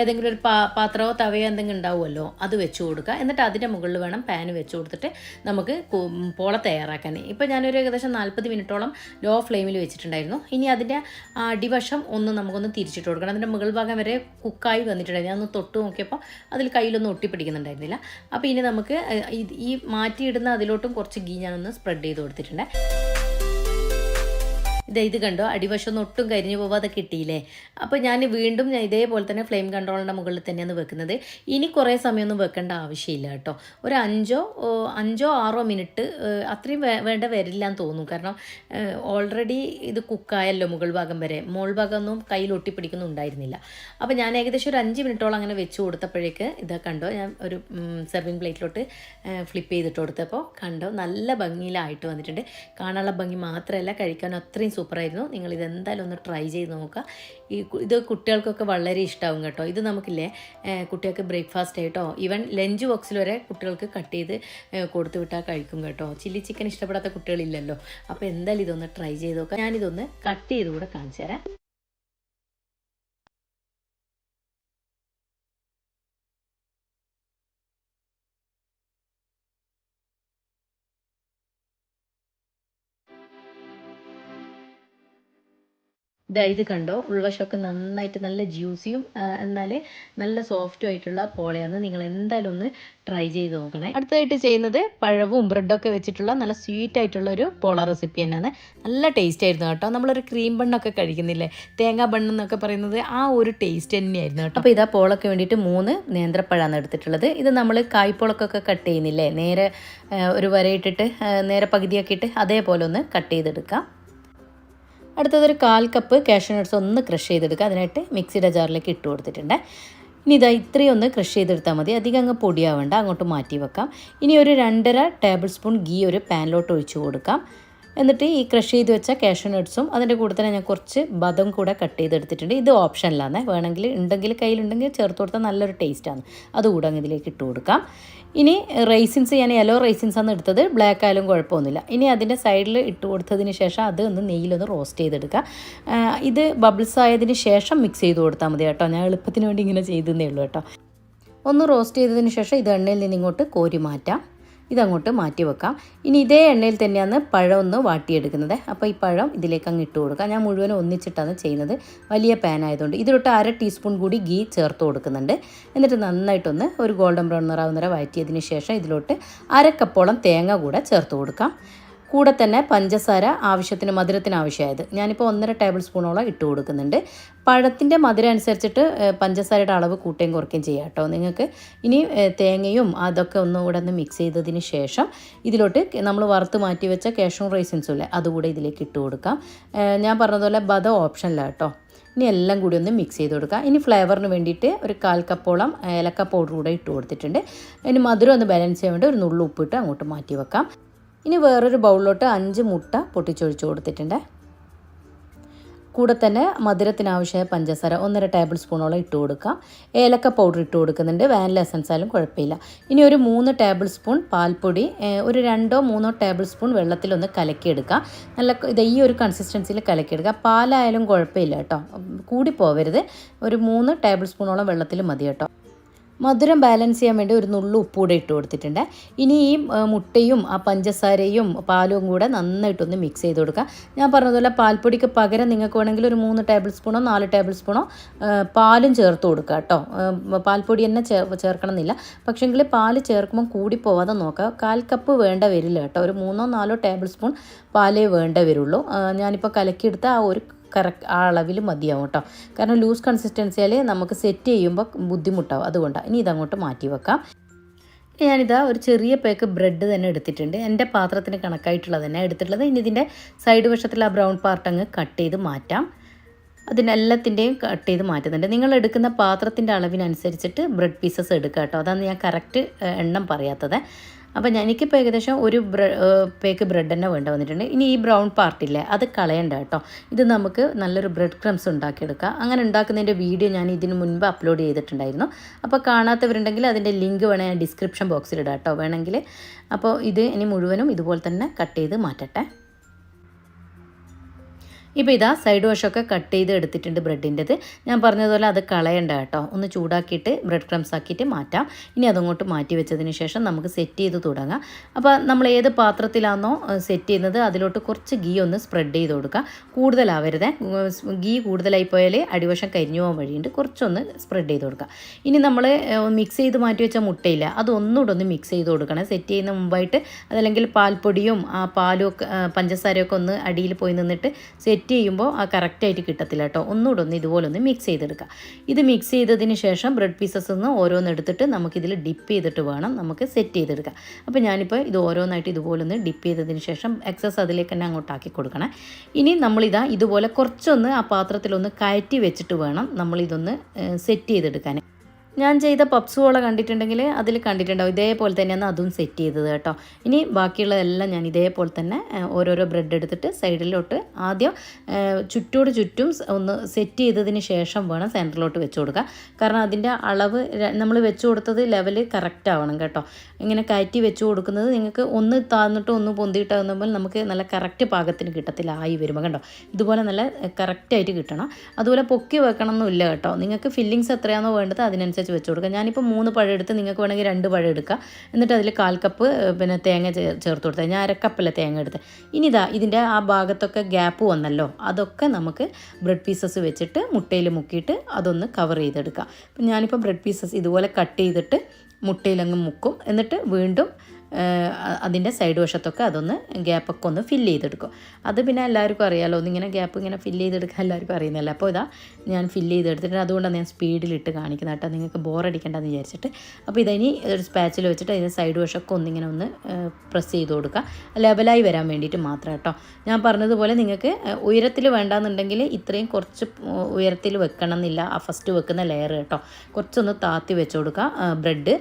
ഏതെങ്കിലും ഒരു പാത്രമോ തവയോ എന്തെങ്കിലും ഉണ്ടാവുമല്ലോ അത് വെച്ച് കൊടുക്കുക. എന്നിട്ട് അതിൻ്റെ മുകളിൽ വേണം പാന് വെച്ച് കൊടുത്തിട്ട് നമുക്ക് പോള തയ്യാറാക്കാൻ. ഇപ്പോൾ ഞാനൊരു ഏകദേശം 40 മിനിറ്റോളം ലോ ഫ്ലെയിമിൽ വെച്ചിട്ടുണ്ടായിരുന്നു. ഇനി അതിൻ്റെ അടിവശം നമുക്കൊന്ന് തിരിച്ചിട്ട് കൊടുക്കണം. അതിൻ്റെ മുകൾ ഭാഗം വരെ കുക്കായി വന്നിട്ടുണ്ടായിരുന്നു. ഞാനൊന്ന് തൊട്ട് നോക്കിയപ്പോൾ അതിൽ കയ്യിലൊന്നും ഒട്ടിപ്പിടിക്കുന്നുണ്ടായിരുന്നില്ല. അപ്പോൾ ഇനി നമുക്ക് ഈ മാറ്റിയിടുന്ന അതിലോട്ടും കുറച്ച് ഗീ ഞാനൊന്ന് സ്പ്രെഡ് ചെയ്ത് കൊടുത്തിട്ടുണ്ട്. ഇത് കണ്ടോ അടിവശം ഒട്ടും കരിഞ്ഞു പോവാതെ കിട്ടിയില്ലേ. അപ്പോൾ ഞാൻ വീണ്ടും ഇതേപോലെ തന്നെ ഫ്ലെയിം കൺട്രോളിൻ്റെ മുകളിൽ തന്നെയാണ് വെക്കുന്നത്. ഇനി കുറേ സമയമൊന്നും വെക്കേണ്ട ആവശ്യമില്ല കേട്ടോ. ഒരു 5-6 മിനിറ്റ് അത്രയും വേണ്ട വരില്ല എന്ന് തോന്നും. കാരണം ഓൾറെഡി ഇത് കുക്കായല്ലോ മുകൾ ഭാഗം വരെ. മോൾ ഭാഗമൊന്നും കയ്യിൽ ഒട്ടിപ്പിടിക്കുന്നുണ്ടായിരുന്നില്ല. അപ്പോൾ ഞാൻ ഏകദേശം ഒരു 5 മിനിറ്റോളം അങ്ങനെ വെച്ച് കൊടുത്തപ്പോഴേക്ക് ഇതാ കണ്ടോ ഞാൻ ഒരു സെർവിങ് പ്ലേറ്റിലോട്ട് ഫ്ലിപ്പ് ചെയ്തിട്ട് കൊടുത്തപ്പോൾ കണ്ടോ നല്ല ഭംഗിയിലായിട്ട് വന്നിട്ടുണ്ട്. കാണാനുള്ള ഭംഗി മാത്രമല്ല കഴിക്കാൻ അത്രയും സൂപ്പറായിരുന്നു. നിങ്ങൾ ഇതെന്തായാലും ഒന്ന് ട്രൈ ചെയ്ത് നോക്കുക. ഇത് കുട്ടികൾക്കൊക്കെ വളരെ ഇഷ്ടമാവും കേട്ടോ. ഇത് നമുക്കില്ലേ കുട്ടികൾക്ക് ബ്രേക്ക്ഫാസ്റ്റ് ആയിട്ടോ ഈവൻ ലഞ്ച് ബോക്സിൽ വരെ കുട്ടികൾക്ക് കട്ട് ചെയ്ത് കൊടുത്തു വിട്ടാൽ കഴിക്കും കേട്ടോ. ചില്ലി ചിക്കൻ ഇഷ്ടപ്പെടാത്ത കുട്ടികളില്ലല്ലോ. അപ്പോൾ എന്തായാലും ഇതൊന്ന് ട്രൈ ചെയ്ത് നോക്കുക. ഞാനിതൊന്ന് കട്ട് ചെയ്ത് കൂടെ കാണിച്ചു തരാം. ഇത് കണ്ടോ, ഉൾവശമൊക്കെ നന്നായിട്ട് നല്ല ജ്യൂസിയും എന്നാൽ നല്ല സോഫ്റ്റും ആയിട്ടുള്ള പോളയാണ്. നിങ്ങൾ എന്തായാലും ഒന്ന് ട്രൈ ചെയ്ത് നോക്കണേ. അടുത്തതായിട്ട് ചെയ്യുന്നത് പഴവും ബ്രെഡൊക്കെ വെച്ചിട്ടുള്ള നല്ല സ്വീറ്റ് ആയിട്ടുള്ള ഒരു പോള റെസിപ്പി തന്നെയാണ്. നല്ല ടേസ്റ്റ് ആയിരുന്നു കേട്ടോ. നമ്മളൊരു ക്രീം ബണ്ണൊക്കെ കഴിക്കുന്നില്ലേ, തേങ്ങാ ബണ്ണെന്നൊക്കെ പറയുന്നത്, ആ ഒരു ടേസ്റ്റ് തന്നെയായിരുന്നു കേട്ടോ. അപ്പോൾ ഇതാ പോളൊക്കെ വേണ്ടിയിട്ട് 3 നേന്ത്രപ്പഴമാണ് എടുത്തിട്ടുള്ളത്. ഇത് നമ്മൾ കായ്പോളക്കൊക്കെ കട്ട് ചെയ്യുന്നില്ലേ, നേരെ ഒരു വരയിട്ടിട്ട് നേരെ പകുതിയാക്കിയിട്ട് അതേപോലെ ഒന്ന് കട്ട് ചെയ്തെടുക്കാം. അടുത്തതൊരു 1/4 കപ്പ് കാഷ്യൂ നട്ട്സ് ഒന്ന് ക്രഷ് ചെയ്തെടുക്കുക. അതിനായിട്ട് മിക്സിയുടെ ജാറിലേക്ക് ഇട്ട് കൊടുത്തിട്ടുണ്ട്. ഇനി ഇതാ ഇത്രയും ഒന്ന് ക്രഷ് ചെയ്തെടുത്താൽ മതി, അധികം അങ്ങ് പൊടിയാവേണ്ട, അങ്ങോട്ട് മാറ്റി വെക്കാം. ഇനി ഒരു 2.5 ടേബിൾ സ്പൂൺ ഗീ ഒരു പാനിലോട്ട് ഒഴിച്ച് കൊടുക്കാം. എന്നിട്ട് ഈ ക്രഷ് ചെയ്ത് വെച്ച കാഷ്യൂ നട്ട്സും അതിൻ്റെ കൂടെ തന്നെ ഞാൻ കുറച്ച് ബദം കൂടെ കട്ട് ചെയ്തെടുത്തിട്ടുണ്ട്. ഇത് ഓപ്ഷനിലാണ്, വേണമെങ്കിൽ ഉണ്ടെങ്കിൽ കയ്യിലുണ്ടെങ്കിൽ ചേർത്ത് കൊടുത്താൽ നല്ലൊരു ടേസ്റ്റാണ്. അതുകൂടെ അങ്ങ് ഇതിലേക്ക് ഇട്ട് കൊടുക്കാം. ഇനി റൈസിൻസ് ഞാൻ യെല്ലോ റൈസിൻസാണ് എടുത്തത്, ബ്ലാക്ക് ആയാലും കുഴപ്പമൊന്നുമില്ല. ഇനി അതിൻ്റെ സൈഡിൽ ഇട്ട് കൊടുത്തതിന് ശേഷം അത് ഒന്ന് നെയ്യിലൊന്ന് റോസ്റ്റ് ചെയ്തെടുക്കുക. ഇത് ബബിൾസ് ആയതിന് ശേഷം മിക്സ് ചെയ്ത് കൊടുത്താൽ മതി കേട്ടോ. ഞാൻ എളുപ്പത്തിന് വേണ്ടി ഇങ്ങനെ ചെയ്തതേ ഉള്ളൂ കേട്ടോ. ഒന്ന് റോസ്റ്റ് ചെയ്തതിന് ശേഷം ഇത് എണ്ണയിൽ നിന്ന് ഇങ്ങോട്ട് കോരി മാറ്റാം. ഇതങ്ങോട്ട് മാറ്റി വെക്കാം. ഇനി ഇതേ എണ്ണയിൽ തന്നെയാണ് പഴം ഒന്ന് വാട്ടിയെടുക്കുന്നത്. അപ്പോൾ ഈ പഴം ഇതിലേക്ക് അങ്ങ് ഇട്ട് കൊടുക്കാം. ഞാൻ മുഴുവനും ഒന്നിച്ചിട്ടാണ് ചെയ്യുന്നത്, വലിയ പാൻ ആയതുകൊണ്ട്. ഇതിലോട്ട് 1/2 ടീസ്പൂൺ കൂടി ഗീ ചേർത്ത് കൊടുക്കുന്നുണ്ട്. എന്നിട്ട് നന്നായിട്ടൊന്ന് ഒരു ഗോൾഡൻ ബ്രൗൺ നിറാവുന്നവരെ വഴറ്റിയതിന് ശേഷം ഇതിലോട്ട് 1/2 കപ്പോളം തേങ്ങ കൂടെ ചേർത്ത് കൊടുക്കാം. കൂടെ തന്നെ പഞ്ചസാര ആവശ്യത്തിന്, മധുരത്തിന് ആവശ്യമായത് ഞാനിപ്പോൾ 1.5 ടേബിൾ സ്പൂണോളം ഇട്ട് കൊടുക്കുന്നുണ്ട്. പഴത്തിൻ്റെ മധുരം അനുസരിച്ചിട്ട് പഞ്ചസാരയുടെ അളവ് കൂട്ടുകയും കുറയ്ക്കുകയും ചെയ്യാം കേട്ടോ നിങ്ങൾക്ക്. ഇനി തേങ്ങയും അതൊക്കെ ഒന്നുകൂടെ ഒന്ന് മിക്സ് ചെയ്തതിന് ശേഷം ഇതിലോട്ട് നമ്മൾ വറുത്ത് മാറ്റി വെച്ച കാഷ്യൂ റൈസിൻസും ഇല്ലേ, അതുകൂടെ ഇതിലേക്ക് ഇട്ട് കൊടുക്കാം. ഞാൻ പറഞ്ഞതുപോലെ ബദം ഓപ്ഷനിലാണ് കേട്ടോ. ഇനി എല്ലാം കൂടി ഒന്ന് മിക്സ് ചെയ്ത് കൊടുക്കാം. ഇനി ഫ്ലേവറിന് വേണ്ടിയിട്ട് ഒരു 1/4 കപ്പോളം ഏലക്ക പൗഡർ കൂടെ ഇട്ട് കൊടുത്തിട്ടുണ്ട്. ഇനി മധുരം ഒന്ന് ബാലൻസ് ചെയ്യാൻ വേണ്ടി ഒരു നുള്ളു ഉപ്പിട്ട് അങ്ങോട്ട് മാറ്റി വെക്കാം. ഇനി വേറൊരു ബൗളിലോട്ട് 5 മുട്ട പൊട്ടിച്ചൊഴിച്ച് കൊടുത്തിട്ടുണ്ട്. കൂടെ തന്നെ മധുരത്തിനാവശ്യമായ പഞ്ചസാര 1.5 ടേബിൾ സ്പൂണോളം ഇട്ട് കൊടുക്കാം. ഏലക്ക പൗഡർ ഇട്ട് കൊടുക്കുന്നുണ്ട്, വാനില എസൻസ് ആയാലും കുഴപ്പമില്ല. ഇനി ഒരു 3 ടേബിൾ സ്പൂൺ പാൽപ്പൊടി ഒരു 2-3 ടേബിൾ സ്പൂൺ വെള്ളത്തിലൊന്ന് കലക്കിയെടുക്കുക. നല്ല ഈ ഒരു കൺസിസ്റ്റൻസിയിൽ കലക്കിയെടുക്കുക. പാലായാലും കുഴപ്പമില്ല കേട്ടോ, കൂടി പോവരുത്. ഒരു 3 ടേബിൾ സ്പൂണോളം വെള്ളത്തിൽ മതി കേട്ടോ. മധുരം ബാലൻസ് ചെയ്യാൻ വേണ്ടി ഒരു നുള്ളു ഉപ്പ് കൂടെ ഇട്ട് കൊടുത്തിട്ടുണ്ട്. ഇനി ഈ മുട്ടയും ആ പഞ്ചസാരയും പാലും കൂടെ നന്നായിട്ടൊന്ന് മിക്സ് ചെയ്ത് കൊടുക്കുക. ഞാൻ പറഞ്ഞതുപോലെ പാൽപ്പൊടിക്ക് പകരം നിങ്ങൾക്ക് വേണമെങ്കിൽ ഒരു 3 ടേബിൾ സ്പൂണോ 4 ടേബിൾ സ്പൂണോ പാലും ചേർത്ത് കൊടുക്കുക കേട്ടോ. പാൽപ്പൊടി തന്നെ ചേർക്കണം എന്നില്ല, പക്ഷേങ്കിൽ പാല് ചേർക്കുമ്പോൾ കൂടി പോവാതെ നോക്കുക. 1/4 കപ്പ് വേണ്ട വരില്ല കേട്ടോ, ഒരു 3-4 ടേബിൾ സ്പൂൺ പാലേ വേണ്ട വരുള്ളൂ. ഞാനിപ്പോൾ കലക്കിയെടുത്ത ആ ഒരു ആ അളവിൽ മതിയാവും കേട്ടോ. കാരണം ലൂസ് കൺസിസ്റ്റൻസിയാൽ നമുക്ക് സെറ്റ് ചെയ്യുമ്പോൾ ബുദ്ധിമുട്ടാവും, അതുകൊണ്ടാണ്. ഇനി ഇതങ്ങോട്ട് മാറ്റി വെക്കാം. ഞാനിതാ ഒരു ചെറിയ പേക്ക് ബ്രെഡ് തന്നെ എടുത്തിട്ടുണ്ട്. എൻ്റെ പാത്രത്തിന് കണക്കായിട്ടുള്ളത് തന്നെ എടുത്തിട്ടുള്ളത്. ഇനി ഇതിൻ്റെ സൈഡ് വശത്തിൽ ആ ബ്രൗൺ പാർട്ട് അങ്ങ് കട്ട് ചെയ്ത് മാറ്റാം. അതിനെല്ലാത്തിൻ്റെയും കട്ട് ചെയ്ത് മാറ്റുന്നുണ്ട്. നിങ്ങൾ എടുക്കുന്ന പാത്രത്തിൻ്റെ അളവിനനുസരിച്ചിട്ട് ബ്രെഡ് പീസസ് എടുക്കുക കേട്ടോ. അതാണ് ഞാൻ കറക്റ്റ് എണ്ണം പറയാത്തത്. അപ്പോൾ എനിക്കിപ്പോൾ ഏകദേശം ഒരു പേക്ക് ബ്രെഡ് തന്നെ വേണ്ട വന്നിട്ടുണ്ട്. ഇനി ഈ ബ്രൗൺ പാർട്ടില്ലേ, അത് കളയണ്ട കേട്ടോ. ഇത് നമുക്ക് നല്ലൊരു ബ്രെഡ് ക്രംസ് ഉണ്ടാക്കിയെടുക്കാം. അങ്ങനെ ഉണ്ടാക്കുന്നതിൻ്റെ വീഡിയോ ഞാൻ ഇതിന് മുൻപ് അപ്ലോഡ് ചെയ്തിട്ടുണ്ടായിരുന്നു. അപ്പോൾ കാണാത്തവരുണ്ടെങ്കിൽ അതിൻ്റെ ലിങ്ക് വേണേൽ ഞാൻ ഡിസ്ക്രിപ്ഷൻ ബോക്സിൽ ഇടാം കേട്ടോ വേണമെങ്കിൽ. അപ്പോൾ ഇത് ഇനി മുഴുവനും ഇതുപോലെ തന്നെ കട്ട് ചെയ്ത് മാറ്റട്ടെ. ഇപ്പോൾ ഇതാ സൈഡ് വശമൊക്കെ കട്ട് ചെയ്ത് എടുത്തിട്ടുണ്ട് ബ്രെഡിൻ്റെത്. ഞാൻ പറഞ്ഞതുപോലെ അത് കളയണ്ട കേട്ടോ, ഒന്ന് ചൂടാക്കിയിട്ട് ബ്രെഡ് ക്രംസ് ആക്കിയിട്ട് മാറ്റാം. ഇനി അതങ്ങോട്ട് മാറ്റി വെച്ചതിന് ശേഷം നമുക്ക് സെറ്റ് ചെയ്ത് തുടങ്ങാം. അപ്പോൾ നമ്മൾ ഏത് പാത്രത്തിലാണോ സെറ്റ് ചെയ്യുന്നത് അതിലോട്ട് കുറച്ച് ഗീ ഒന്ന് സ്പ്രെഡ് ചെയ്ത് കൊടുക്കുക. കൂടുതലാവരുത്, ഗീ കൂടുതലായി പോയാൽ അടിവശം കരിഞ്ഞു പോകാൻ വഴിയുണ്ട്. കുറച്ചൊന്ന് സ്പ്രെഡ് ചെയ്ത് കൊടുക്കുക. ഇനി നമ്മൾ മിക്സ് ചെയ്ത് മാറ്റി വെച്ച മുട്ടയില്ല, അതൊന്നുകൂടെ ഒന്ന് മിക്സ് ചെയ്ത് കൊടുക്കണം സെറ്റ് ചെയ്യുന്ന മുമ്പായിട്ട്. അതല്ലെങ്കിൽ പാൽപ്പൊടിയും ആ പാലും ഒക്കെ പഞ്ചസാരയൊക്കെ ഒന്ന് അടിയിൽ പോയി നിന്നിട്ട് സെറ്റ് ചെയ്യുമ്പോൾ ആ കറക്റ്റായിട്ട് കിട്ടത്തില്ല കേട്ടോ. ഒന്നുകൂടെ ഒന്ന് ഇതുപോലെ ഒന്ന് മിക്സ് ചെയ്തെടുക്കുക. ഇത് മിക്സ് ചെയ്തതിന് ശേഷം ബ്രെഡ് പീസസ് ഒന്ന് ഓരോന്ന് എടുത്തിട്ട് നമുക്കിതിൽ ഡിപ്പ് ചെയ്തിട്ട് വേണം നമുക്ക് സെറ്റ് ചെയ്തെടുക്കുക. അപ്പോൾ ഞാനിപ്പോൾ ഇത് ഓരോന്നായിട്ട് ഇതുപോലെ ഒന്ന് ഡിപ്പ് ചെയ്തതിന് ശേഷം എക്സസ് അതിലേക്ക് തന്നെ അങ്ങോട്ടാക്കി കൊടുക്കണം. ഇനി നമ്മളിതാ ഇതുപോലെ കുറച്ചൊന്ന് ആ പാത്രത്തിലൊന്ന് കയറ്റി വെച്ചിട്ട് വേണം നമ്മളിതൊന്ന് സെറ്റ് ചെയ്തെടുക്കാൻ. ഞാൻ ചെയ്ത പപ്സ് പോള കണ്ടിട്ടുണ്ടെങ്കിൽ അതിൽ കണ്ടിട്ടുണ്ടാവും ഇതേപോലെ തന്നെയാണ് അതും സെറ്റ് ചെയ്തത് കേട്ടോ. ഇനി ബാക്കിയുള്ളതെല്ലാം ഞാൻ ഇതേപോലെ തന്നെ ഓരോരോ ബ്രെഡ് എടുത്തിട്ട് സൈഡിലോട്ട് ആദ്യം ചുറ്റും ഒന്ന് സെറ്റ് ചെയ്തതിന് ശേഷം വേണം സെൻറ്ററിലോട്ട് വെച്ച് കൊടുക്കുക. കാരണം അതിൻ്റെ അളവ് നമ്മൾ വെച്ച് കൊടുത്തത് ലെവല് കറക്റ്റ് ആവണം കേട്ടോ. ഇങ്ങനെ കയറ്റി വെച്ച് കൊടുക്കുന്നത് നിങ്ങൾക്ക് ഒന്ന് താന്നിട്ട് ഒന്ന് പൊന്തിയിട്ടാകുമ്പോൾ നമുക്ക് നല്ല കറക്റ്റ് പാകത്തിന് കിട്ടത്തില്ല, ആയി വരുമ്പോൾ കണ്ടോ. ഇതുപോലെ നല്ല കറക്റ്റായിട്ട് കിട്ടണം. അതുപോലെ പൊക്കി വെക്കണം എന്നില്ല കേട്ടോ. നിങ്ങൾക്ക് ഫില്ലിങ്സ് എത്രയാണോ വേണ്ടത് അതിനനുസരിച്ച് വെച്ച് കൊടുക്കുക. ഞാനിപ്പോൾ 3 പഴം എടുത്ത് നിങ്ങൾക്ക് വേണമെങ്കിൽ 2 പഴം എടുക്കുക. എന്നിട്ട് അതിൽ 1/4 കപ്പ് പിന്നെ തേങ്ങ ചേർത്ത് കൊടുത്തത്. ഞാൻ 1/2 കപ്പല്ലേ തേങ്ങ എടുത്ത്. ഇനി ഇതിൻ്റെ ആ ഭാഗത്തൊക്കെ ഗ്യാപ്പ് വന്നല്ലോ, അതൊക്കെ നമുക്ക് ബ്രെഡ് പീസസ് വെച്ചിട്ട് മുട്ടയിൽ മുക്കിയിട്ട് അതൊന്ന് കവർ ചെയ്തെടുക്കാം. അപ്പം ഞാനിപ്പോൾ ബ്രെഡ് പീസസ് ഇതുപോലെ കട്ട് ചെയ്തിട്ട് മുട്ടയിലങ്ങ് മുക്കും. എന്നിട്ട് വീണ്ടും അതിൻ്റെ സൈഡ് വശത്തൊക്കെ അതൊന്ന് ഗ്യാപ്പൊക്കെ ഒന്ന് ഫില്ല് ചെയ്തെടുക്കും. അത് പിന്നെ എല്ലാവർക്കും അറിയാമല്ലോ, ഒന്നിങ്ങനെ ഗ്യാപ്പ് ഇങ്ങനെ ഫില്ല് ചെയ്തെടുക്കാൻ എല്ലാവർക്കും അറിയുന്നല്ലോ. അപ്പോൾ ഞാൻ ഫില്ല് ചെയ്തെടുത്തിട്ട് അതുകൊണ്ടാണ് ഞാൻ സ്പീഡിലിട്ട് കാണിക്കുന്നത് കേട്ടോ, നിങ്ങൾക്ക് ബോറടിക്കേണ്ടെന്ന് വിചാരിച്ചിട്ട്. അപ്പോൾ ഇനി ഒരു സ്പാച്ചിൽ വെച്ചിട്ട് അതിൻ്റെ സൈഡ് വശമൊക്കെ ഒന്നിങ്ങനെ ഒന്ന് പ്രസ് ചെയ്ത് കൊടുക്കുക, ലെവലായി വരാൻ വേണ്ടിയിട്ട് മാത്രം കേട്ടോ. ഞാൻ പറഞ്ഞതുപോലെ നിങ്ങൾക്ക് ഉയരത്തിൽ വേണ്ടാന്നുണ്ടെങ്കിൽ ഇത്രയും കുറച്ച് ഉയരത്തിൽ വെക്കണം എന്നില്ല, ആ ഫസ്റ്റ് വെക്കുന്ന ലെയർ കേട്ടോ. കുറച്ചൊന്ന് താത്തി വെച്ച് കൊടുക്കുക ബ്രെഡ്